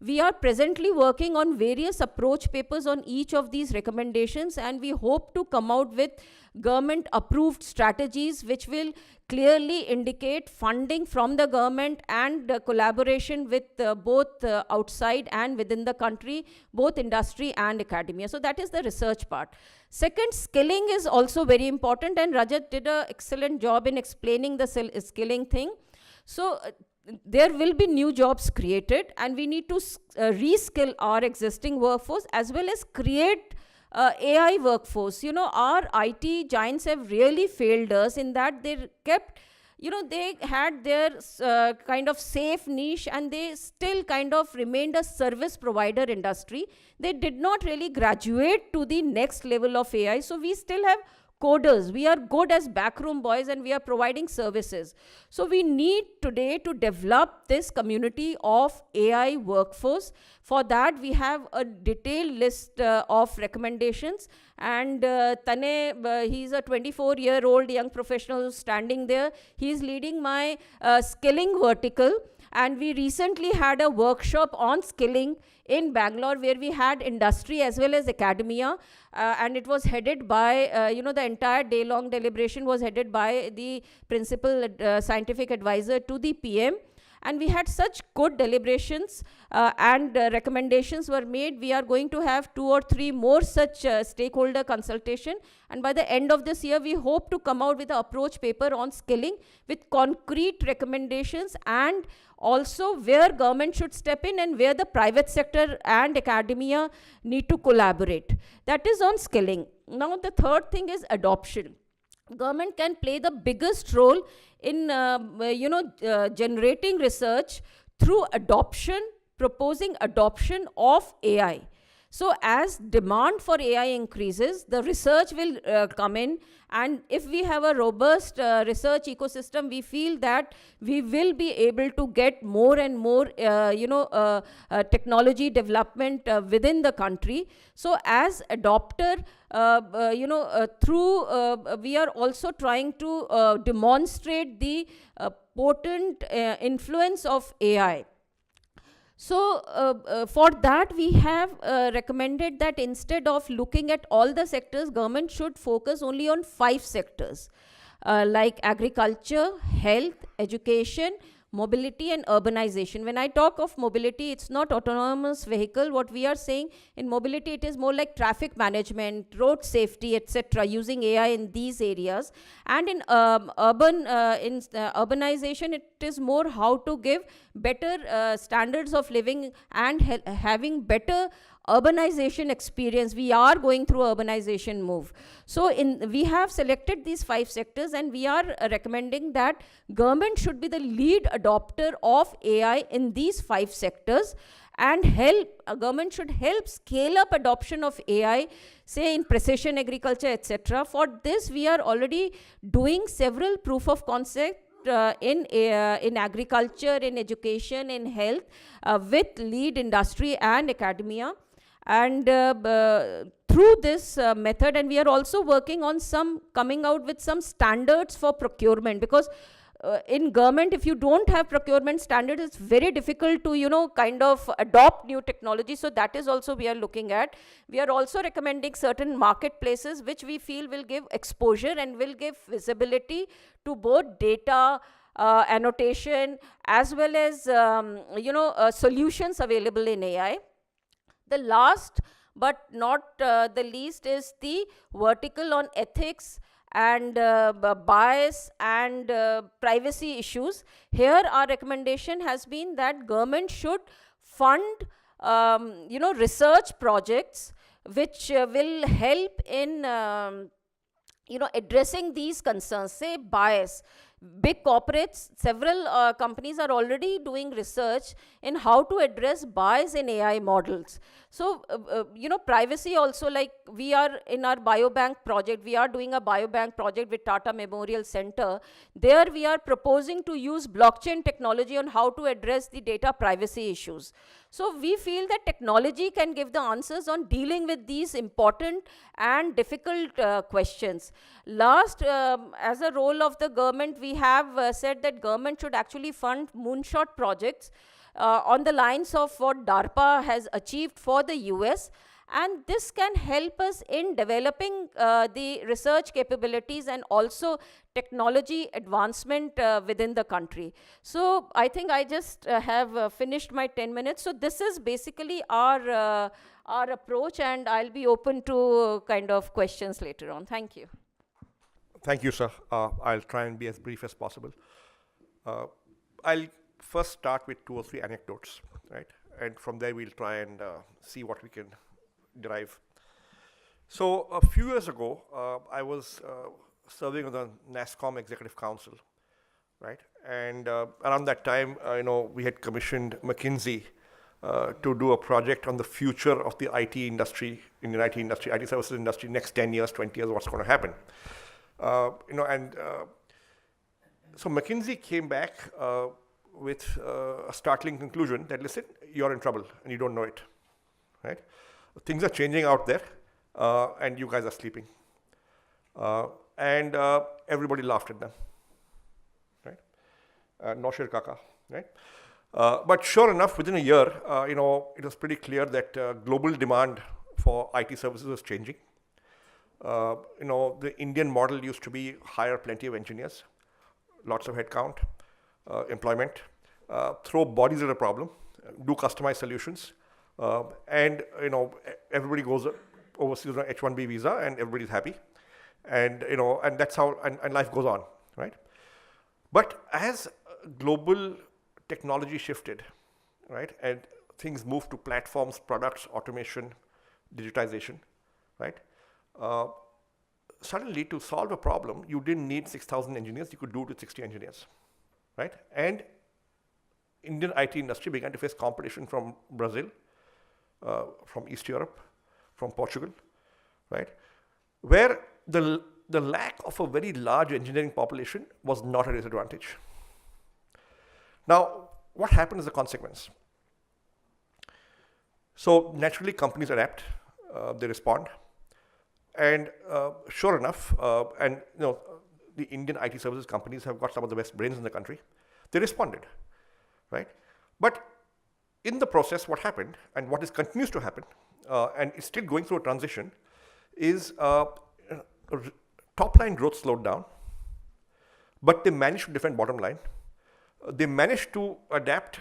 We are presently working on various approach papers on each of these recommendations, and we hope to come out with government approved strategies which will clearly indicate funding from the government and collaboration with both outside and within the country, both industry and academia. So that is the research part. Second, skilling is also very important, and Rajat did an excellent job in explaining the skilling thing. So there will be new jobs created, and we need to reskill our existing workforce as well as create AI workforce. Our IT giants have really failed us in that they kept, they had their kind of safe niche, and they still kind of remained a service provider industry. They did not really graduate to the next level of AI. So we still have coders. We are good as backroom boys, and we are providing services. So we need today to develop this community of AI workforce. For that, we have a detailed list of recommendations. And Tane, he's a 24-year-old young professional standing there. He's leading my skilling vertical. And we recently had a workshop on skilling in Bangalore, where we had industry as well as academia, and it was headed by, the entire day-long deliberation was headed by the principal scientific advisor to the PM. And we had such good deliberations and recommendations were made. We are going to have 2 or 3 more such stakeholder consultation. And by the end of this year, we hope to come out with an approach paper on skilling with concrete recommendations, and also where government should step in and where the private sector and academia need to collaborate. That is on skilling. Now, the third thing is adoption. Government can play the biggest role in generating research through adoption, proposing adoption of AI. So as demand for AI increases, the research will come in, and if we have a robust research ecosystem, we feel that we will be able to get more and more technology development within the country. So as adopter, we are also trying to demonstrate the potent influence of AI. So for that, we have recommended that instead of looking at all the sectors, government should focus only on 5 sectors like agriculture, health, education, mobility and urbanization. When I talk of mobility, it's not autonomous vehicle. What we are saying in mobility, it is more like traffic management, road safety, etc., using AI in these areas. And in urbanization, it is more how to give better standards of living and having better urbanization experience. We are going through urbanization move. So we have selected these 5 sectors, and we are recommending that government should be the lead adopter of AI in these 5 sectors, and government should help scale up adoption of AI, say in precision agriculture, etc. For this, we are already doing several proof of concept in agriculture, in education, in health, with lead industry and academia. And through this method, and we are also working on coming out with some standards for procurement, because in government, if you don't have procurement standards, it's very difficult to, kind of adopt new technology. So that is also we are looking at. We are also recommending certain marketplaces which we feel will give exposure and will give visibility to both data, annotation, as well as, solutions available in AI. The last but not the least is the vertical on ethics and bias and privacy issues. Here our recommendation has been that government should fund research projects which will help in addressing these concerns, say bias. Big corporates, several companies are already doing research in how to address bias in AI models. So, privacy also, like we are in our biobank project, we are doing a biobank project with Tata Memorial Center. There we are proposing to use blockchain technology on how to address the data privacy issues. So we feel that technology can give the answers on dealing with these important and difficult questions. Last, as a role of the government, we have said that government should actually fund moonshot projects on the lines of what DARPA has achieved for the US. And this can help us in developing the research capabilities and also technology advancement within the country. So I think I just have finished my 10 minutes. So this is basically our approach, and I'll be open to kind of questions later on. Thank you. Thank you, sir. I'll try and be as brief as possible. I'll first start with 2 or 3 anecdotes, right? And from there we'll try and see what we can derive. So a few years ago, I was serving on the NASSCOM Executive Council, right? And around that time, we had commissioned McKinsey to do a project on the future of the IT industry, Indian IT industry, IT services industry, next 10 years, 20 years, what's going to happen. So McKinsey came back with a startling conclusion that, listen, you're in trouble and you don't know it, right? Things are changing out there, and you guys are sleeping. And everybody laughed at them, right? Noshir Kaka, right? But sure enough, within a year, it was pretty clear that global demand for IT services was changing. The Indian model used to be hire plenty of engineers, lots of headcount, employment, throw bodies at a problem, do customized solutions, and everybody goes overseas on H-1B visa, and everybody's happy, and and that's how and life goes on, right? But as global technology shifted, right, and things moved to platforms, products, automation, digitization, right? Suddenly, to solve a problem, you didn't need 6,000 engineers. You could do it with 60 engineers, right? And Indian IT industry began to face competition from Brazil, from East Europe, from Portugal, right? Where the lack of a very large engineering population was not a disadvantage. Now, what happened as a consequence? So naturally, companies adapt, they respond. And sure enough, the Indian IT services companies have got some of the best brains in the country. They responded, right? But in the process, what happened, and what continues to happen, and is still going through a transition, is top line growth slowed down, but they managed to defend bottom line. They managed to adapt,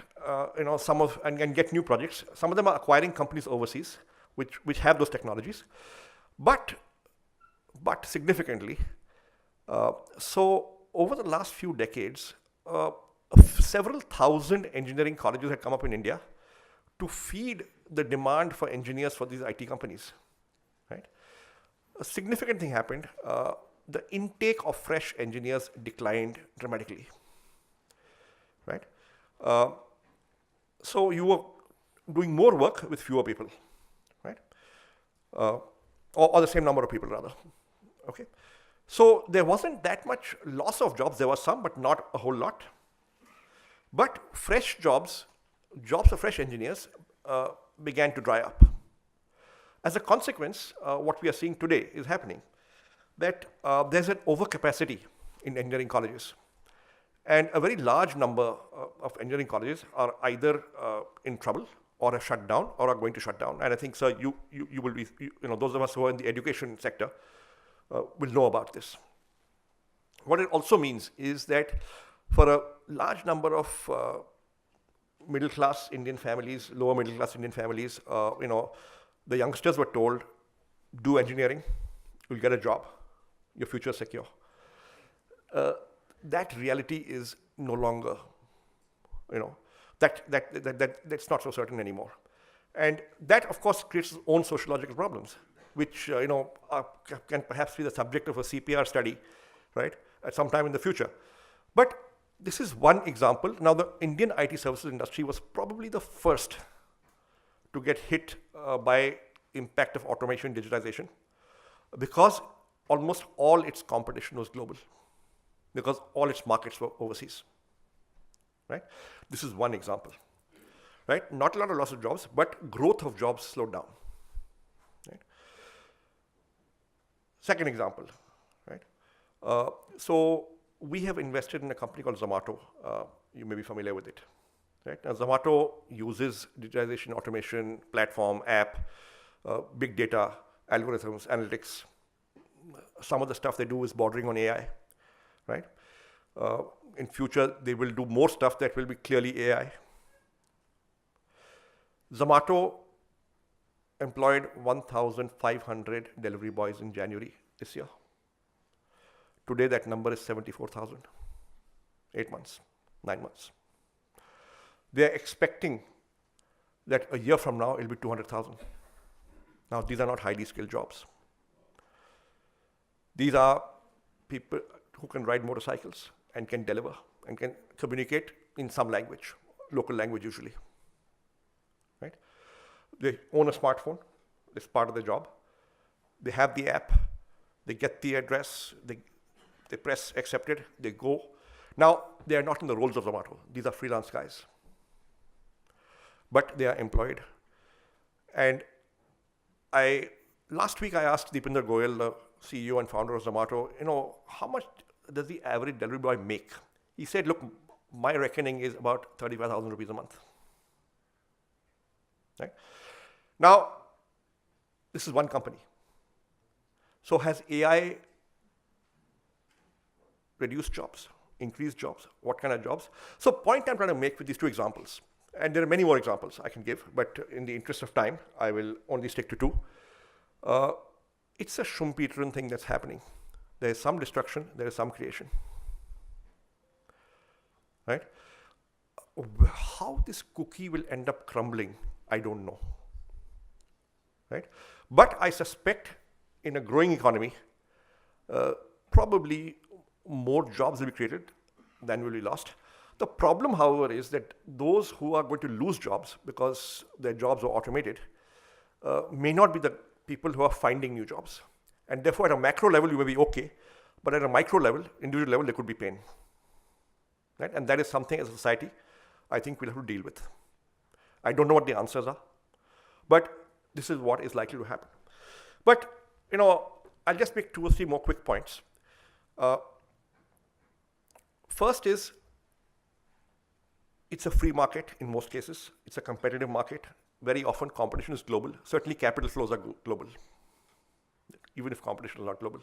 some of and get new projects. Some of them are acquiring companies overseas, which have those technologies. But significantly, so over the last few decades, several thousand engineering colleges had come up in India to feed the demand for engineers for these IT companies, right? A significant thing happened. The intake of fresh engineers declined dramatically, right? So you were doing more work with fewer people, right? Or the same number of people, rather. Okay, so there wasn't that much loss of jobs. There was some, but not a whole lot. But fresh jobs for fresh engineers began to dry up. As a consequence, what we are seeing today is happening, that there's an overcapacity in engineering colleges. And a very large number of engineering colleges are either in trouble or have shut down or are going to shut down. And I think, sir, you will be, those of us who are in the education sector will know about this. What it also means is that for a large number of middle-class Indian families, lower middle-class Indian families, the youngsters were told, do engineering, you'll get a job, your future is secure. That reality is no longer, that's not so certain anymore. And that, of course, creates its own sociological problems, which, can perhaps be the subject of a CPR study, right, at some time in the future. But this is one example. Now, the Indian IT services industry was probably the first to get hit by impact of automation, digitization, because almost all its competition was global, because all its markets were overseas, right? This is one example, right? Not a lot of loss of jobs, but growth of jobs slowed down, right? Second example, right? So we have invested in a company called Zomato. You may be familiar with it, right? Now, Zomato uses digitization, automation, platform, app, big data, algorithms, analytics. Some of the stuff they do is bordering on AI, right? In future, they will do more stuff that will be clearly AI. Zomato employed 1,500 delivery boys in January this year. Today, that number is 74,000. 8 months, 9 months. They're expecting that a year from now, it'll be 200,000. Now, these are not highly skilled jobs. These are people who can ride motorcycles and can deliver and can communicate in some language, local language usually, right? They own a smartphone. It's part of their job. They have the app. They get the address. They press accepted. They go. Now, they are not in the roles of Zomato. These are freelance guys. But they are employed. And last week I asked Deepinder Goyal, the CEO and founder of Zomato, how much does the average delivery boy make? He said, look, my reckoning is about 35,000 rupees a month. Right? Now, this is one company. So has AI reduced jobs, increased jobs? What kind of jobs? So point I'm trying to make with these two examples, and there are many more examples I can give, but in the interest of time, I will only stick to two. It's a Schumpeterian thing that's happening. There is some destruction, there is some creation. Right? How this cookie will end up crumbling, I don't know. Right? But I suspect in a growing economy, probably more jobs will be created than will be lost. The problem, however, is that those who are going to lose jobs because their jobs are automated may not be the people who are finding new jobs. And therefore, at a macro level, you may be okay, but at a micro level, individual level, there could be pain. Right? And that is something as a society I think we'll have to deal with. I don't know what the answers are, but this is what is likely to happen. But, I'll just make 2 or 3 more quick points. First is, it's a free market in most cases. It's a competitive market. Very often competition is global. Certainly capital flows are global, even if competition is not global.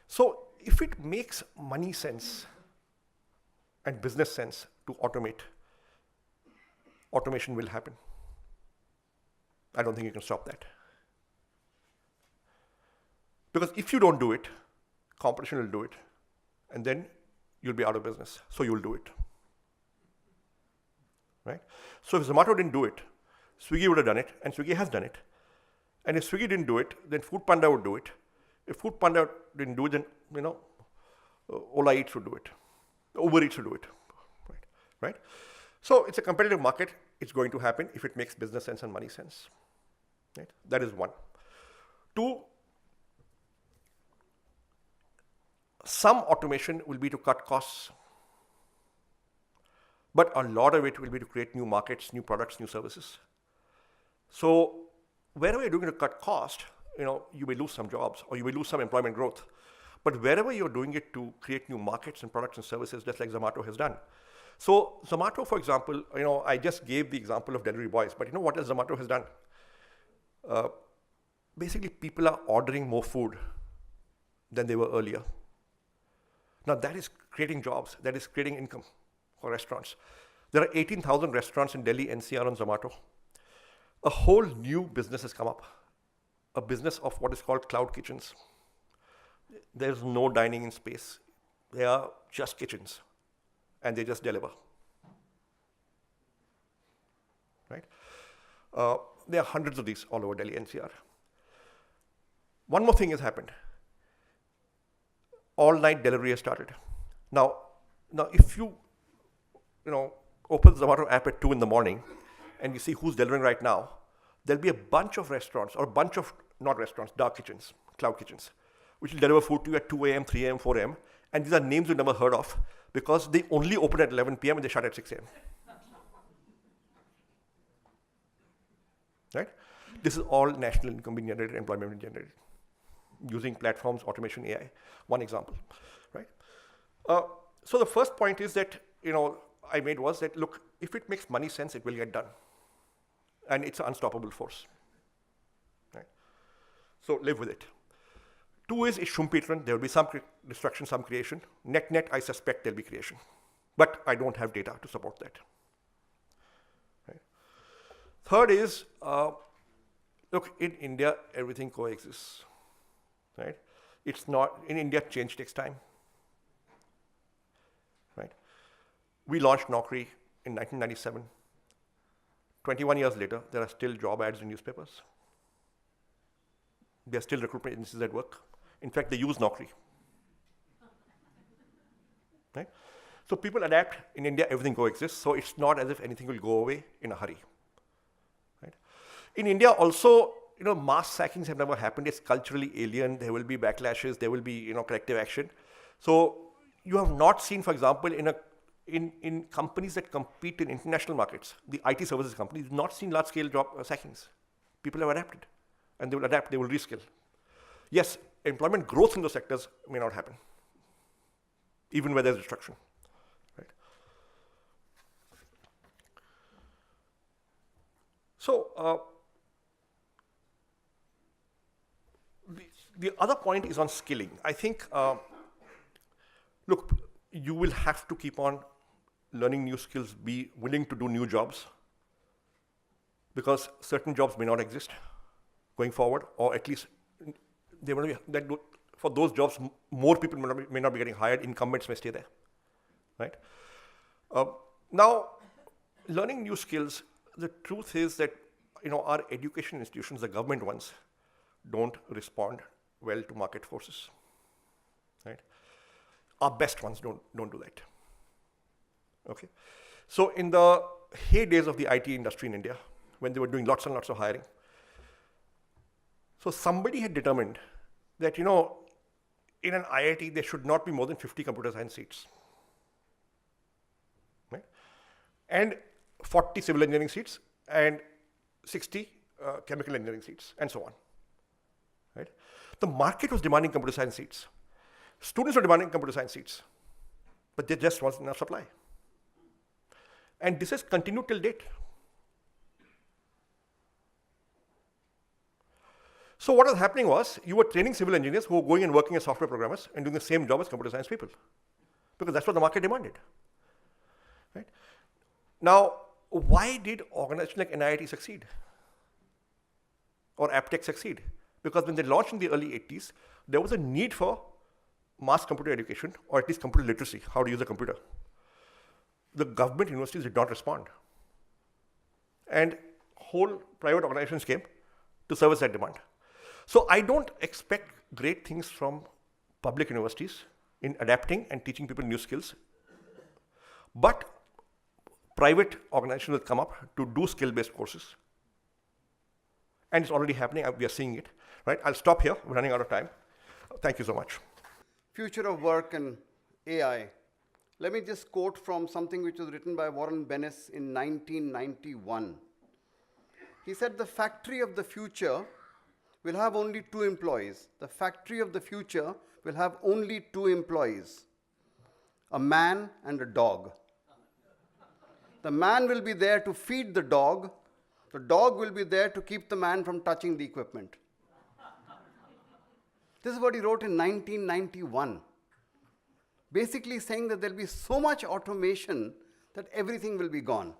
So if it makes money sense and business sense to automate, automation will happen. I don't think you can stop that. Because if you don't do it, competition will do it, and then you'll be out of business, so you'll do it. Right? So if Zomato didn't do it, Swiggy would have done it, and Swiggy has done it. And if Swiggy didn't do it, then Food Panda would do it. If Food Panda didn't do it, then Ola Eats would do it. Uber Eats would do it. Right? So it's a competitive market. It's going to happen if it makes business sense and money sense. Right? That is one. 2, some automation will be to cut costs, but a lot of it will be to create new markets, new products, new services. So wherever you're doing to cut cost, you may lose some jobs or you may lose some employment growth. but wherever you're doing it to create new markets and products and services, just like Zomato has done. So Zomato, for example, I just gave the example of delivery boys, but what else Zomato has done? Basically, people are ordering more food than they were earlier. Now, that is creating jobs. That is creating income for restaurants. There are 18,000 restaurants in Delhi NCR on Zomato. A whole new business has come up, a business of what is called cloud kitchens. There's no dining in space. They are just kitchens, and they just deliver. Right? There are hundreds of these all over Delhi NCR. One more thing has happened. All-night delivery has started. Now, if you open the Zomato app at 2 in the morning and you see who's delivering right now, there'll be a bunch of restaurants, or a bunch of, not restaurants, dark kitchens, cloud kitchens, which will deliver food to you at 2 a.m., 3 a.m., 4 a.m. And these are names you've never heard of because they only open at 11 p.m. and they shut at 6 a.m. Right? This is all national income being generated, employment being generated, using platforms, automation, AI. One example, right? So the first point is that, I made was that, look, if it makes money sense, it will get done. And it's an unstoppable force, right? So live with it. 2 is, it shouldn't be run. There will be some destruction, some creation. Net, I suspect there'll be creation. But I don't have data to support that. Right? Third is, look, in India, everything coexists, right? It's not, in India, change takes time, right? We launched Naukri in 1997. 21 years later, there are still job ads in newspapers. There are still recruitment agencies at work. In fact, they use Naukri, right? So people adapt. In India, everything coexists, so it's not as if anything will go away in a hurry, right? In India also, mass sackings have never happened. It's culturally alien. There will be backlashes. There will be, corrective action. So you have not seen, for example, in companies that compete in international markets, the IT services companies, not seen large-scale job sackings. People have adapted, and they will adapt. They will reskill. Yes, employment growth in those sectors may not happen, even where there's destruction. Right? So. The other point is on skilling. I think, look, you will have to keep on learning new skills, be willing to do new jobs, because certain jobs may not exist going forward, or at least they will be, for those jobs, more people may not be getting hired, incumbents may stay there, right? Now, learning new skills, the truth is that, our education institutions, the government ones, don't respond well to market forces, right? Our best ones don't do that, okay? So in the heydays of the IT industry in India, when they were doing lots and lots of hiring, so somebody had determined that, in an IIT, there should not be more than 50 computer science seats, right? And 40 civil engineering seats, and 60 chemical engineering seats, and so on. Right? The market was demanding computer science seats. Students were demanding computer science seats, but there just wasn't enough supply. And this has continued till date. So what was happening was, you were training civil engineers who were going and working as software programmers and doing the same job as computer science people, because that's what the market demanded. Right? Now, why did organizations like NIIT succeed? Or Aptech succeed? Because when they launched in the early 80s, there was a need for mass computer education, or at least computer literacy, how to use a computer. The government universities did not respond. And whole private organizations came to service that demand. So I don't expect great things from public universities in adapting and teaching people new skills. But private organizations will come up to do skill-based courses. And it's already happening. We are seeing it. Right? I'll stop here. We're running out of time. Thank you so much. Future of work and AI. Let me just quote from something which was written by Warren Bennis in 1991. He said, "The factory of the future will have only 2 employees. The factory of the future will have only 2 employees, a man and a dog. The man will be there to feed the dog will be there to keep the man from touching the equipment. This is what he wrote in 1991. Basically saying that there will be so much automation that everything will be gone.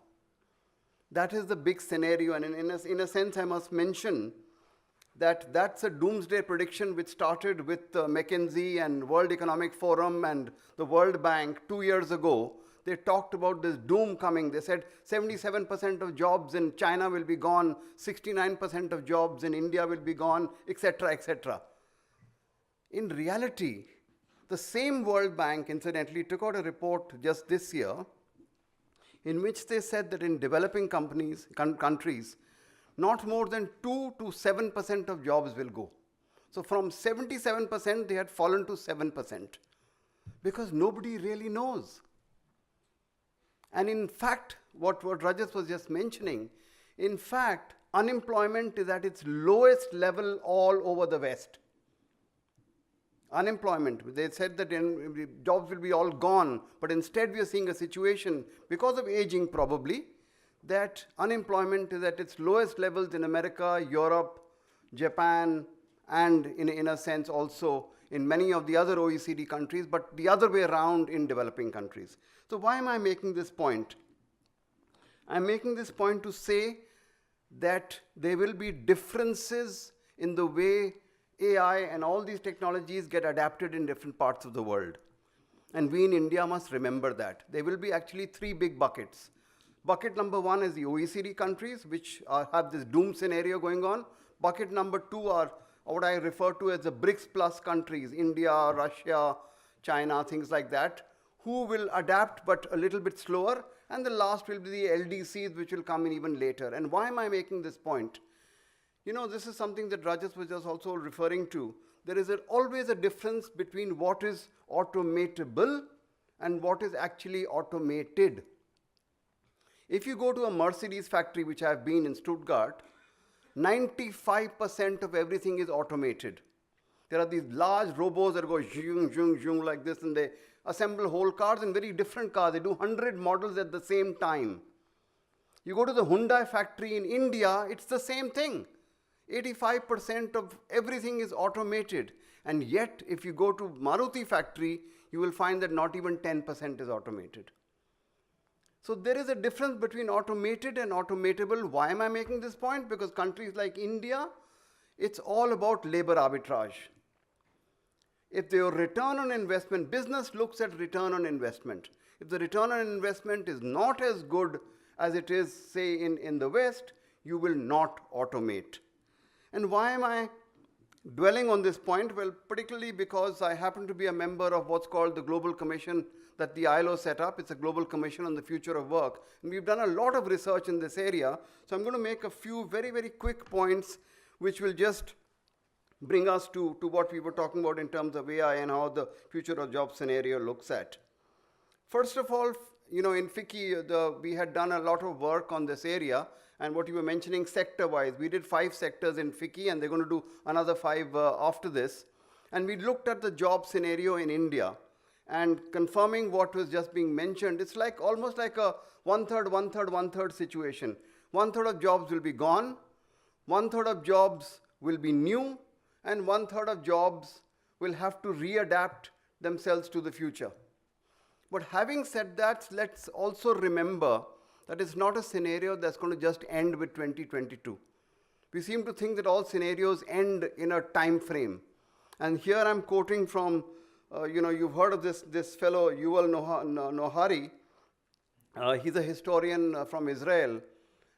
That is the big scenario, and in a sense I must mention that that's a doomsday prediction which started with McKinsey and World Economic Forum and the World Bank 2 years ago. They talked about this doom coming. They said 77% of jobs in China will be gone, 69% of jobs in India will be gone, etc., etc. In reality, the same World Bank, incidentally, took out a report just this year in which they said that in developing countries, not more than 2 to 7% of jobs will go. So from 77%, they had fallen to 7% because nobody really knows. And in fact, what Rajat was just mentioning, in fact, unemployment is at its lowest level all over the West. Unemployment, they said that jobs will be all gone, but instead we are seeing a situation, because of aging probably, that unemployment is at its lowest levels in America, Europe, Japan, and in a sense also in many of the other OECD countries, but the other way around in developing countries. So why am I making this point? I'm making this point to say that there will be differences in the way AI and all these technologies get adapted in different parts of the world. And we in India must remember that. There will be actually 3 big buckets. Bucket number 1 is the OECD countries, which have this doom scenario going on. Bucket number 2 are what I refer to as the BRICS plus countries, India, Russia, China, things like that, who will adapt but a little bit slower. And the last will be the LDCs, which will come in even later. And why am I making this point? You know, this is something that Rajat was just also referring to. There is always a difference between what is automatable and what is actually automated. If you go to a Mercedes factory, which I have been in Stuttgart, 95% of everything is automated. There are these large robots that go zoom, zoom, zoom like this, and they assemble whole cars and very different cars. They do 100 models at the same time. You go to the Hyundai factory in India, it's the same thing. 85% of everything is automated. And yet, if you go to Maruti factory, you will find that not even 10% is automated. So there is a difference between automated and automatable. Why am I making this point? Because countries like India, it's all about labor arbitrage. If their return on investment, business looks at return on investment. If the return on investment is not as good as it is, say, in the West, you will not automate. And why am I dwelling on this point? Well, particularly because I happen to be a member of what's called the Global Commission that the ILO set up. It's a global commission on the future of work. And we've done a lot of research in this area. So I'm going to make a few very, very quick points which will just bring us to what we were talking about in terms of AI and how the future of job scenario looks at. First of all, you know, in FICCI, we had done a lot of work on this area. And what you were mentioning sector-wise, we did 5 sectors in FICCI, and they're going to do another 5 after this. And we looked at the job scenario in India. And confirming what was just being mentioned, it's like almost like a 1/3, 1/3, 1/3 situation. 1/3 of jobs will be gone, 1/3 of jobs will be new, and 1/3 of jobs will have to readapt themselves to the future. But having said that, let's also remember that it's not a scenario that's going to just end with 2022. We seem to think that all scenarios end in a time frame. And here I'm quoting from, you've heard of this fellow, Yuval Noah Harari. He's a historian from Israel.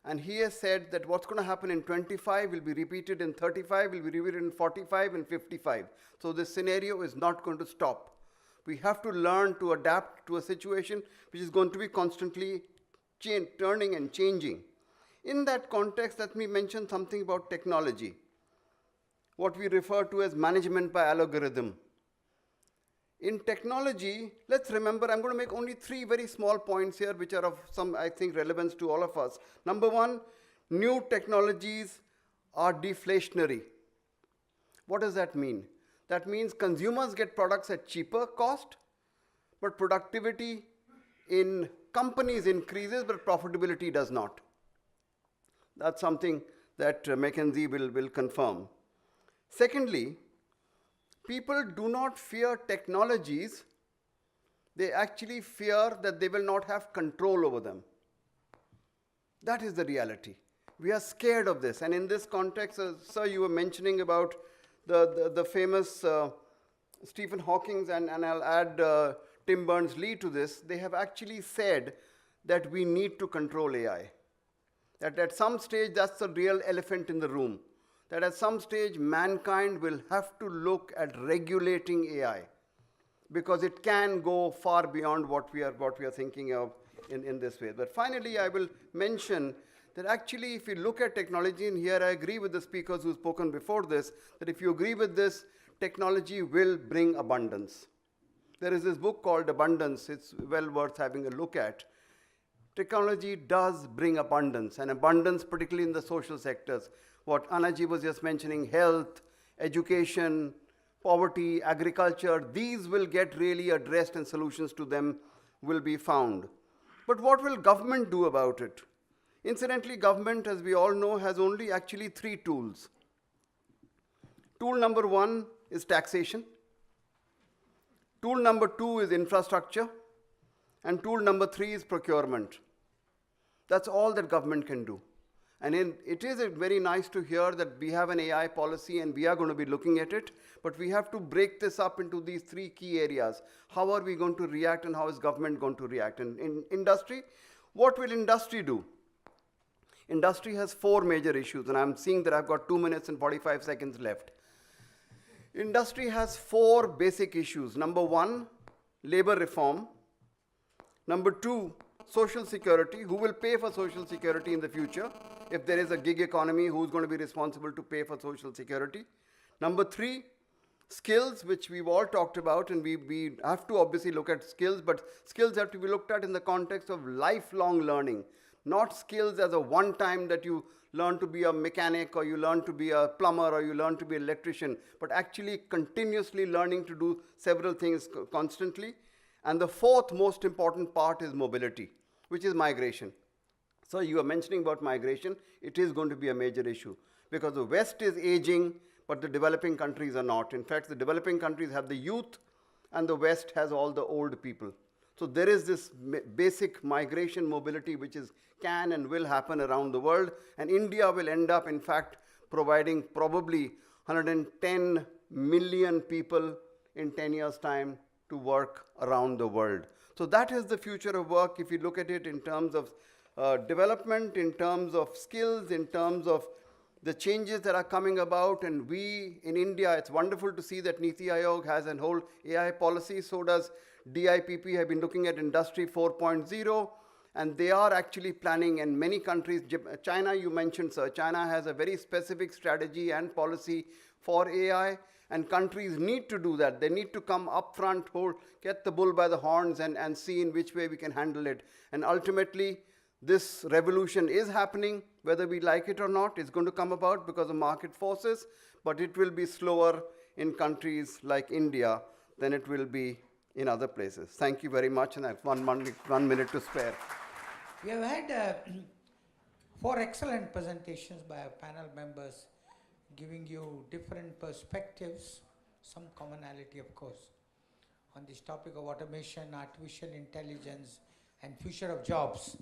And he has said that what's going to happen in 25 will be repeated in 35, will be repeated in 45 and 55. So this scenario is not going to stop. We have to learn to adapt to a situation which is going to be constantly turning and changing. In that context, let me mention something about technology, what we refer to as management by algorithm. In technology, let's remember, I'm going to make only 3 very small points here, which are of some, I think, relevance to all of us. Number 1, new technologies are deflationary. What does that mean? That means consumers get products at cheaper cost, but productivity in companies increases, but profitability does not. That's something that McKinsey will confirm. Secondly, people do not fear technologies. They actually fear that they will not have control over them. That is the reality. We are scared of this. And in this context, sir, you were mentioning about the famous Stephen Hawking, and I'll add Tim Berners-Lee to this. They have actually said that we need to control AI. That at some stage, that's the real elephant in the room. That at some stage, mankind will have to look at regulating AI, because it can go far beyond what we are thinking of in this way. But finally, I will mention that actually, if you look at technology, and here I agree with the speakers who've spoken before this, that if you agree with this, technology will bring abundance. There is this book called Abundance. It's well worth having a look at. Technology does bring abundance, and abundance particularly in the social sectors. What Anaji was just mentioning, health, education, poverty, agriculture, these will get really addressed and solutions to them will be found. But what will government do about it? Incidentally, government, as we all know, has only actually 3 tools. Tool number 1 is taxation. Tool number 2 is infrastructure. And tool number 3 is procurement. That's all that government can do. And it is very nice to hear that we have an AI policy and we are going to be looking at it, but we have to break this up into these 3 key areas. How are we going to react, and how is government going to react? And in industry, what will industry do? Industry has 4 major issues, and I'm seeing that I've got 2 minutes and 45 seconds left. Industry has 4 basic issues. Number 1, labor reform. Number 2, social security. Who will pay for social security in the future? If there is a gig economy, who's going to be responsible to pay for social security? Number 3, skills, which we've all talked about, and we have to obviously look at skills, but skills have to be looked at in the context of lifelong learning, not skills as a one-time that you learn to be a mechanic, or you learn to be a plumber, or you learn to be an electrician, but actually continuously learning to do several things constantly. And the 4th most important part is mobility, which is migration. So you were mentioning about migration. It is going to be a major issue, because the West is aging, but the developing countries are not. In fact, the developing countries have the youth, and the West has all the old people. So there is this basic migration mobility which can and will happen around the world, and India will end up, in fact, providing probably 110 million people in 10 years' time to work around the world. So that is the future of work if you look at it in terms of development, in terms of skills, in terms of the changes that are coming about. And we in India, it's wonderful to see that Niti Aayog has a whole AI policy. So does DIPP have been looking at Industry 4.0, and they are actually planning, and many countries, China you mentioned, sir, China has a very specific strategy and policy for AI, and countries need to do that. They need to come up front, get the bull by the horns, and see in which way we can handle it. And ultimately, this revolution is happening, whether we like it or not. It's going to come about because of market forces, but it will be slower in countries like India than it will be in other places. Thank you very much, and I have 1 minute to spare. We have had 4 excellent presentations by our panel members, giving you different perspectives, some commonality, of course, on this topic of automation, artificial intelligence, and future of jobs.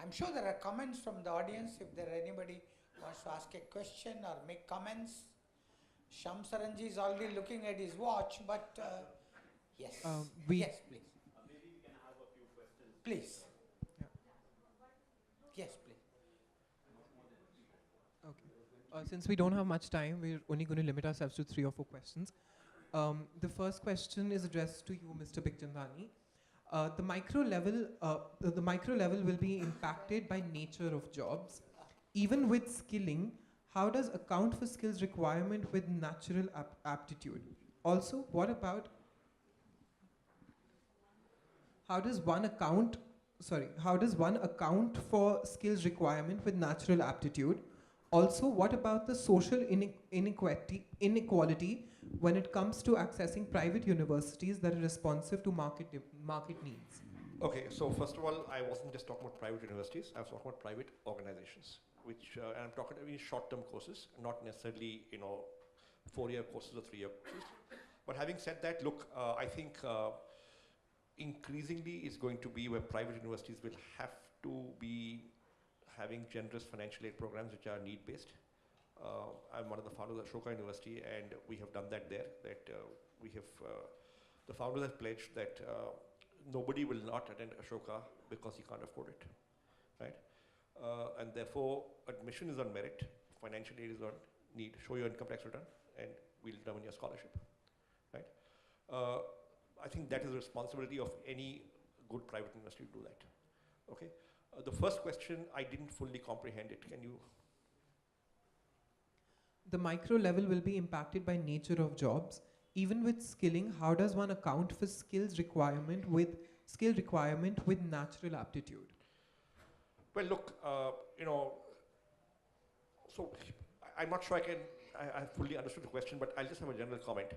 I'm sure there are comments from the audience. If there are anybody who wants to ask a question or make comments. Shyam Saranji is already looking at his watch, but yes. Yes, please. Maybe we can have a few questions. Please. Yes, please. Okay. Since we don't have much time, we're only going to limit ourselves to 3 or 4 questions. The first question is addressed to you, Mr. Bikhchandani. The micro level will be impacted by nature of jobs. Even with skilling, how does account for skills requirement with natural aptitude? Also, what about how does one account for skills requirement with natural aptitude? Also, what about the social inequality when it comes to accessing private universities that are responsive to market needs? Okay, so first of all, I wasn't just talking about private universities, I was talking about private organizations, which, and I'm talking about short-term courses, not necessarily, 4-year courses or 3-year courses. But having said that, look, I think increasingly it's going to be where private universities will have to be having generous financial aid programs which are need-based. I'm one of the founders of Ashoka University, and we have done that there. We have, the founders have pledged that nobody will not attend Ashoka because he can't afford it, right? And therefore, admission is on merit, financial aid is on need. Show your income tax return, and we'll determine your scholarship, right? I think that is the responsibility of any good private university to do that, okay? The first question, I didn't fully comprehend it. Can you? The micro level will be impacted by nature of jobs. Even with skilling, how does one account for skill requirement with natural aptitude? Well, look, so I'm not sure I fully understood the question, but I'll just have a general comment.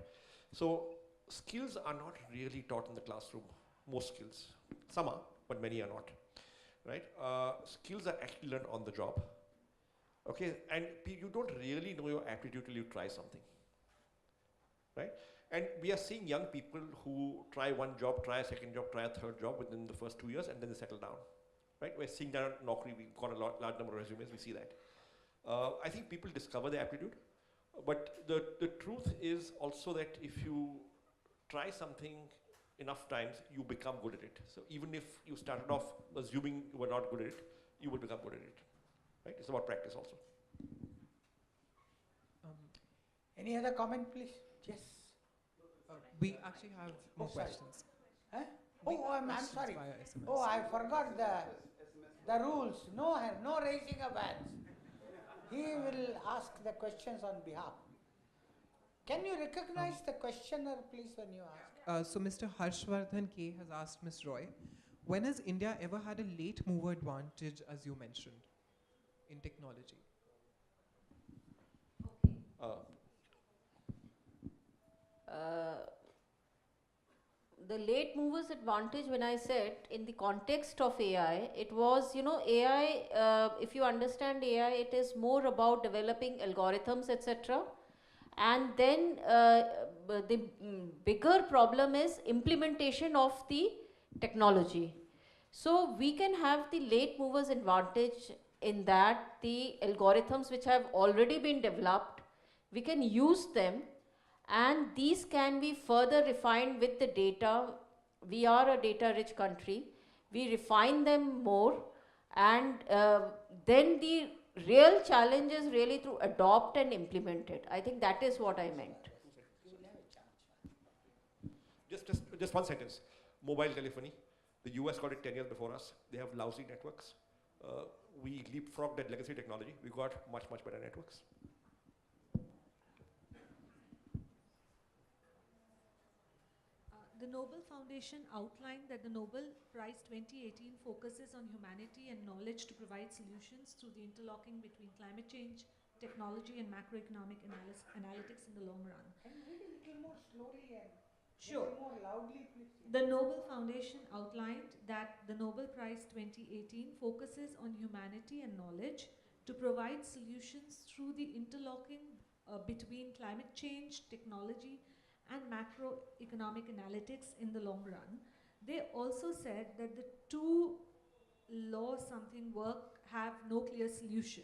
So skills are not really taught in the classroom, most skills. Some are, but many are not, right? Skills are actually learned on the job, okay? And you don't really know your aptitude till you try something, right? And we are seeing young people who try one job, try a second job, try a third job within the first 2 years, and then they settle down, right? We're seeing that at Naukri, we've got a large number of resumes, we see that. I think people discover their aptitude, but the truth is also that if you try something enough times, you become good at it. So even if you started off assuming you were not good at it, you will become good at it, right? It's about practice also. Any other comment, please? Yes. We actually have more sorry. questions. Huh? We Oh, have I'm questions sorry. via SMS. Oh, I forgot the rules. No raising of hands. He will ask the questions on behalf. Can you recognize the questioner, please, when you ask? So Mr. Harshvardhan K has asked Ms. Roy, when has India ever had a late mover advantage, as you mentioned, in technology? The late movers advantage, when I said in the context of AI, it was, AI, if you understand AI, it is more about developing algorithms, etc. And then the bigger problem is implementation of the technology. So we can have the late movers advantage in that the algorithms which have already been developed, we can use them, and these can be further refined with the data. We are a data rich country. We refine them more, and then the real challenge is really to adopt and implement it. I think that is what I meant. Just one sentence. Mobile telephony. The US got it 10 years before us. They have lousy networks. We leapfrogged that legacy technology. We got much, much better networks. The Nobel Foundation outlined that the Nobel Prize 2018 focuses on humanity and knowledge to provide solutions through the interlocking between climate change, technology, and macroeconomic analytics in the long run. Can you read a little more slowly and Sure. more loudly, please? The Nobel Foundation outlined that the Nobel Prize 2018 focuses on humanity and knowledge to provide solutions through the interlocking between climate change, technology, and macroeconomic analytics in the long run. They also said that the two law something work have no clear solution.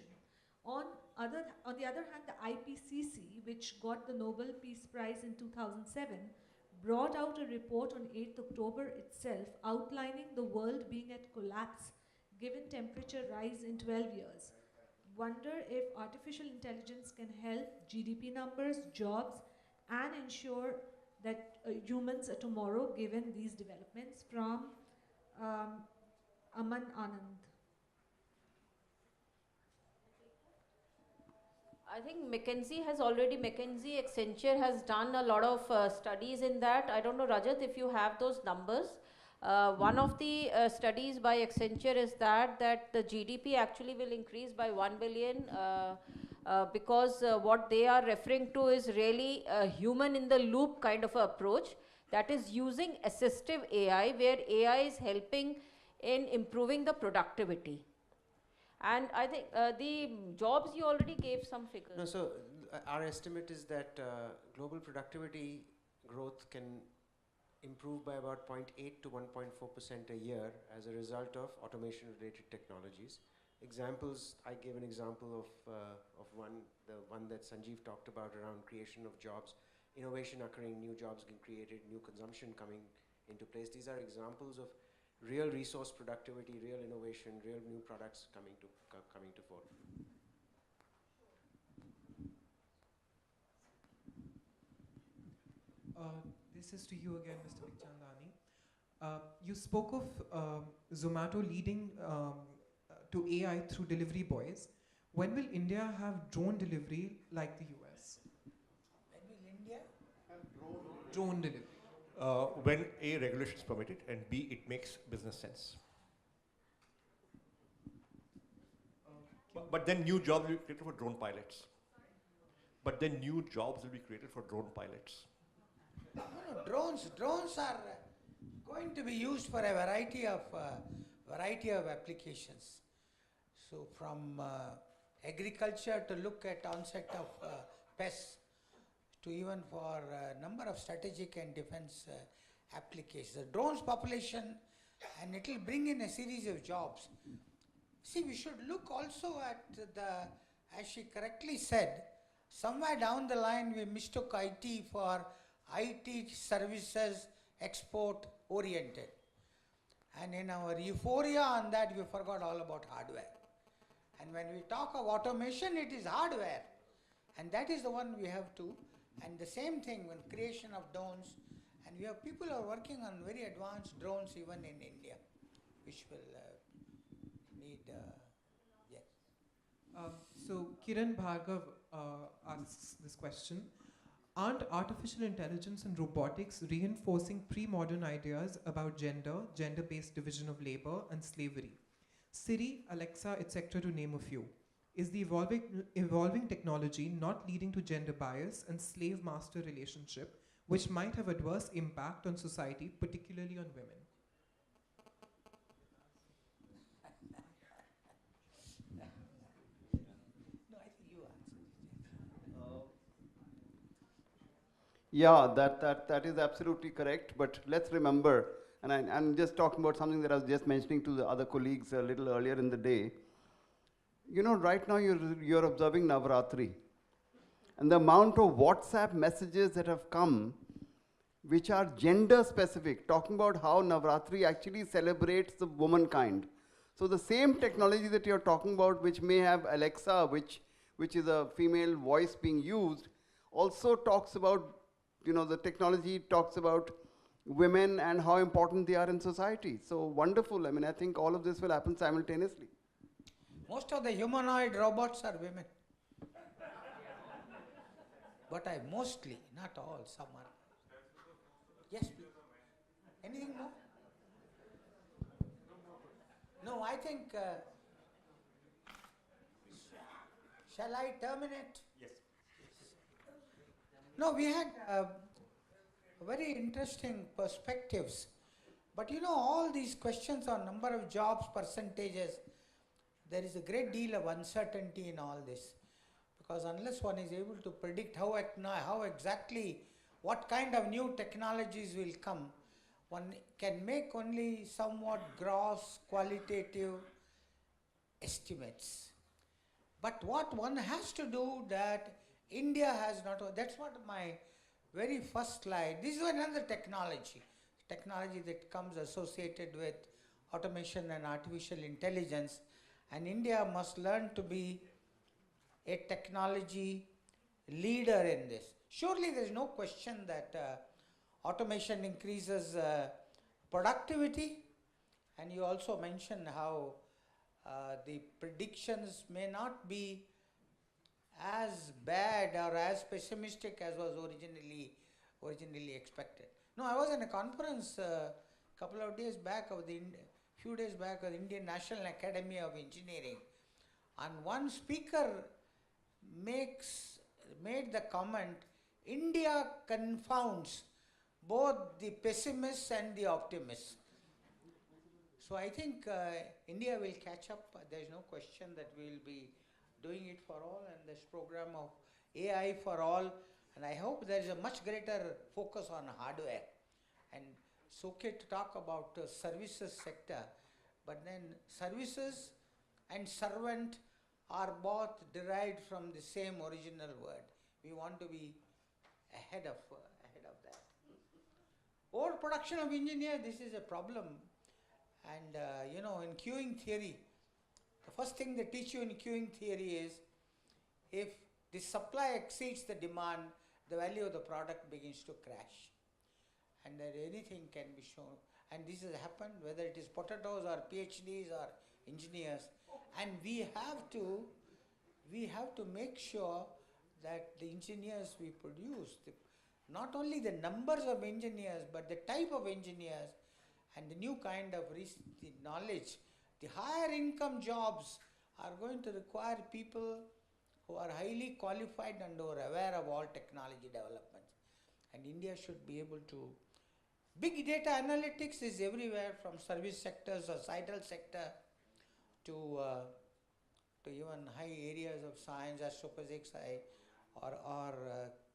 On the other hand, the IPCC, which got the Nobel Peace Prize in 2007, brought out a report on 8th October itself outlining the world being at collapse given temperature rise in 12 years. Wonder if artificial intelligence can help GDP numbers, jobs, and ensure that humans are tomorrow given these developments. From Aman Anand. I think McKinsey, Accenture has done a lot of studies in that. I don't know, Rajat, if you have those numbers. One of the studies by Accenture is that the GDP actually will increase by 1 billion because what they are referring to is really a human in the loop kind of a approach that is using assistive AI, where AI is helping in improving the productivity. And I think the jobs, you already gave some figures. No, so our estimate is that global productivity growth can improve by about 0.8 to 1.4% a year as a result of automation-related technologies. Examples, I gave an example of the one that Sanjeev talked about around creation of jobs, innovation occurring, new jobs getting created, new consumption coming into place. These are examples of real resource productivity, real innovation, real new products coming to fore. This is to you again, Mr. Bikhchandani. You spoke of Zomato leading to AI through delivery boys. When will India have drone delivery like the US? When will India? Drone delivery. When A, regulation is permitted, and B, it makes business sense. But then new jobs will be created for drone pilots. Drones are going to be used for a variety of applications. So from agriculture to look at onset of pests, to even for a number of strategic and defense applications. The drones population, and it will bring in a series of jobs. See, we should look also at as she correctly said, somewhere down the line we mistook IT for IT services export oriented. And in our euphoria on that, we forgot all about hardware. And when we talk of automation, it is hardware. And that is the one we have to. And the same thing when creation of drones. And we have people who are working on very advanced drones even in India, which will need, yes. So Kiran Bhargav asks this question. Aren't artificial intelligence and robotics reinforcing pre-modern ideas about gender, gender-based division of labor, and slavery? Siri, Alexa, etc., to name a few. Is the evolving technology not leading to gender bias and slave-master relationship, which might have adverse impact on society, particularly on women? No, I think you answered. Yeah, that is absolutely correct. But let's remember, and I'm just talking about something that I was just mentioning to the other colleagues a little earlier in the day. You know, right now you're observing Navratri. And the amount of WhatsApp messages that have come, which are gender specific, talking about how Navratri actually celebrates the womankind. So the same technology that you're talking about, which may have Alexa, which is a female voice being used, also talks about, you know, the technology talks about women and how important they are in society. So wonderful. I mean, I think all of this will happen simultaneously. Most of the humanoid robots are women. But mostly, not all, some are. Yes, please. Anything more? No, I think, shall I terminate? Yes. No, we had very interesting perspectives. But you know, all these questions on number of jobs, percentages, there is a great deal of uncertainty in all this. Because unless one is able to predict how exactly, what kind of new technologies will come, one can make only somewhat gross, qualitative estimates. But what one has to do that India has not, that's what my very first slide, this is another technology that comes associated with automation and artificial intelligence, and India must learn to be a technology leader in this. Surely there is no question that automation increases productivity, and you also mentioned how the predictions may not be as bad or as pessimistic as was originally expected. No, I was in a conference few days back of the Indian National Academy of Engineering, and one speaker made the comment, India confounds both the pessimists and the optimists. So I think India will catch up. There's no question that we will be doing it for all, and this program of AI for all, and I hope there is a much greater focus on hardware. And it's okay to talk about services sector, but then services and servant are both derived from the same original word. We want to be ahead of that. Overproduction of engineers, this is a problem. And in queuing theory, the first thing they teach you in queuing theory is if the supply exceeds the demand, the value of the product begins to crash. And that anything can be shown. And this has happened whether it is potatoes or PhDs or engineers. And we have to make sure that the engineers we produce, not only the numbers of engineers, but the type of engineers and the new kind of the knowledge. The higher income jobs are going to require people who are highly qualified and who are aware of all technology developments. And India should be able to. Big data analytics is everywhere, from service sector, societal sector, to even high areas of science, astrophysics, or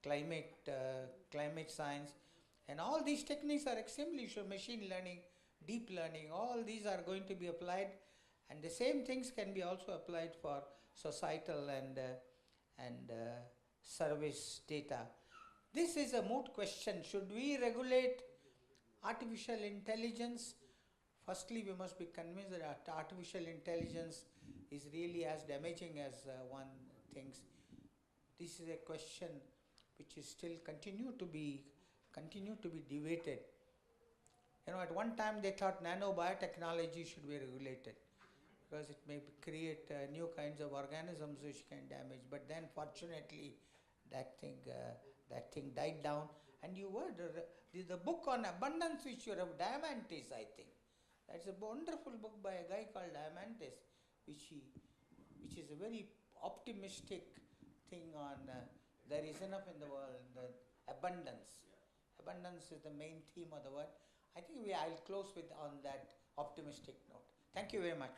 climate science. And all these techniques are extremely useful. Machine learning, deep learning, all these are going to be applied, and the same things can be also applied for societal and service data. This is a moot question. Should we regulate artificial intelligence? Firstly, we must be convinced that artificial intelligence is really as damaging as one thinks. This is a question which is still continue to be debated. At one time they thought nanobiotechnology should be regulated because it may create new kinds of organisms which can damage. But then, fortunately, that thing died down. And you heard the book on abundance which you have, Diamantis, I think. That's a wonderful book by a guy called Diamantis, which is a very optimistic thing on there is enough in the world, abundance. Abundance is the main theme of the world. I think I'll close on that optimistic note. Thank you very much.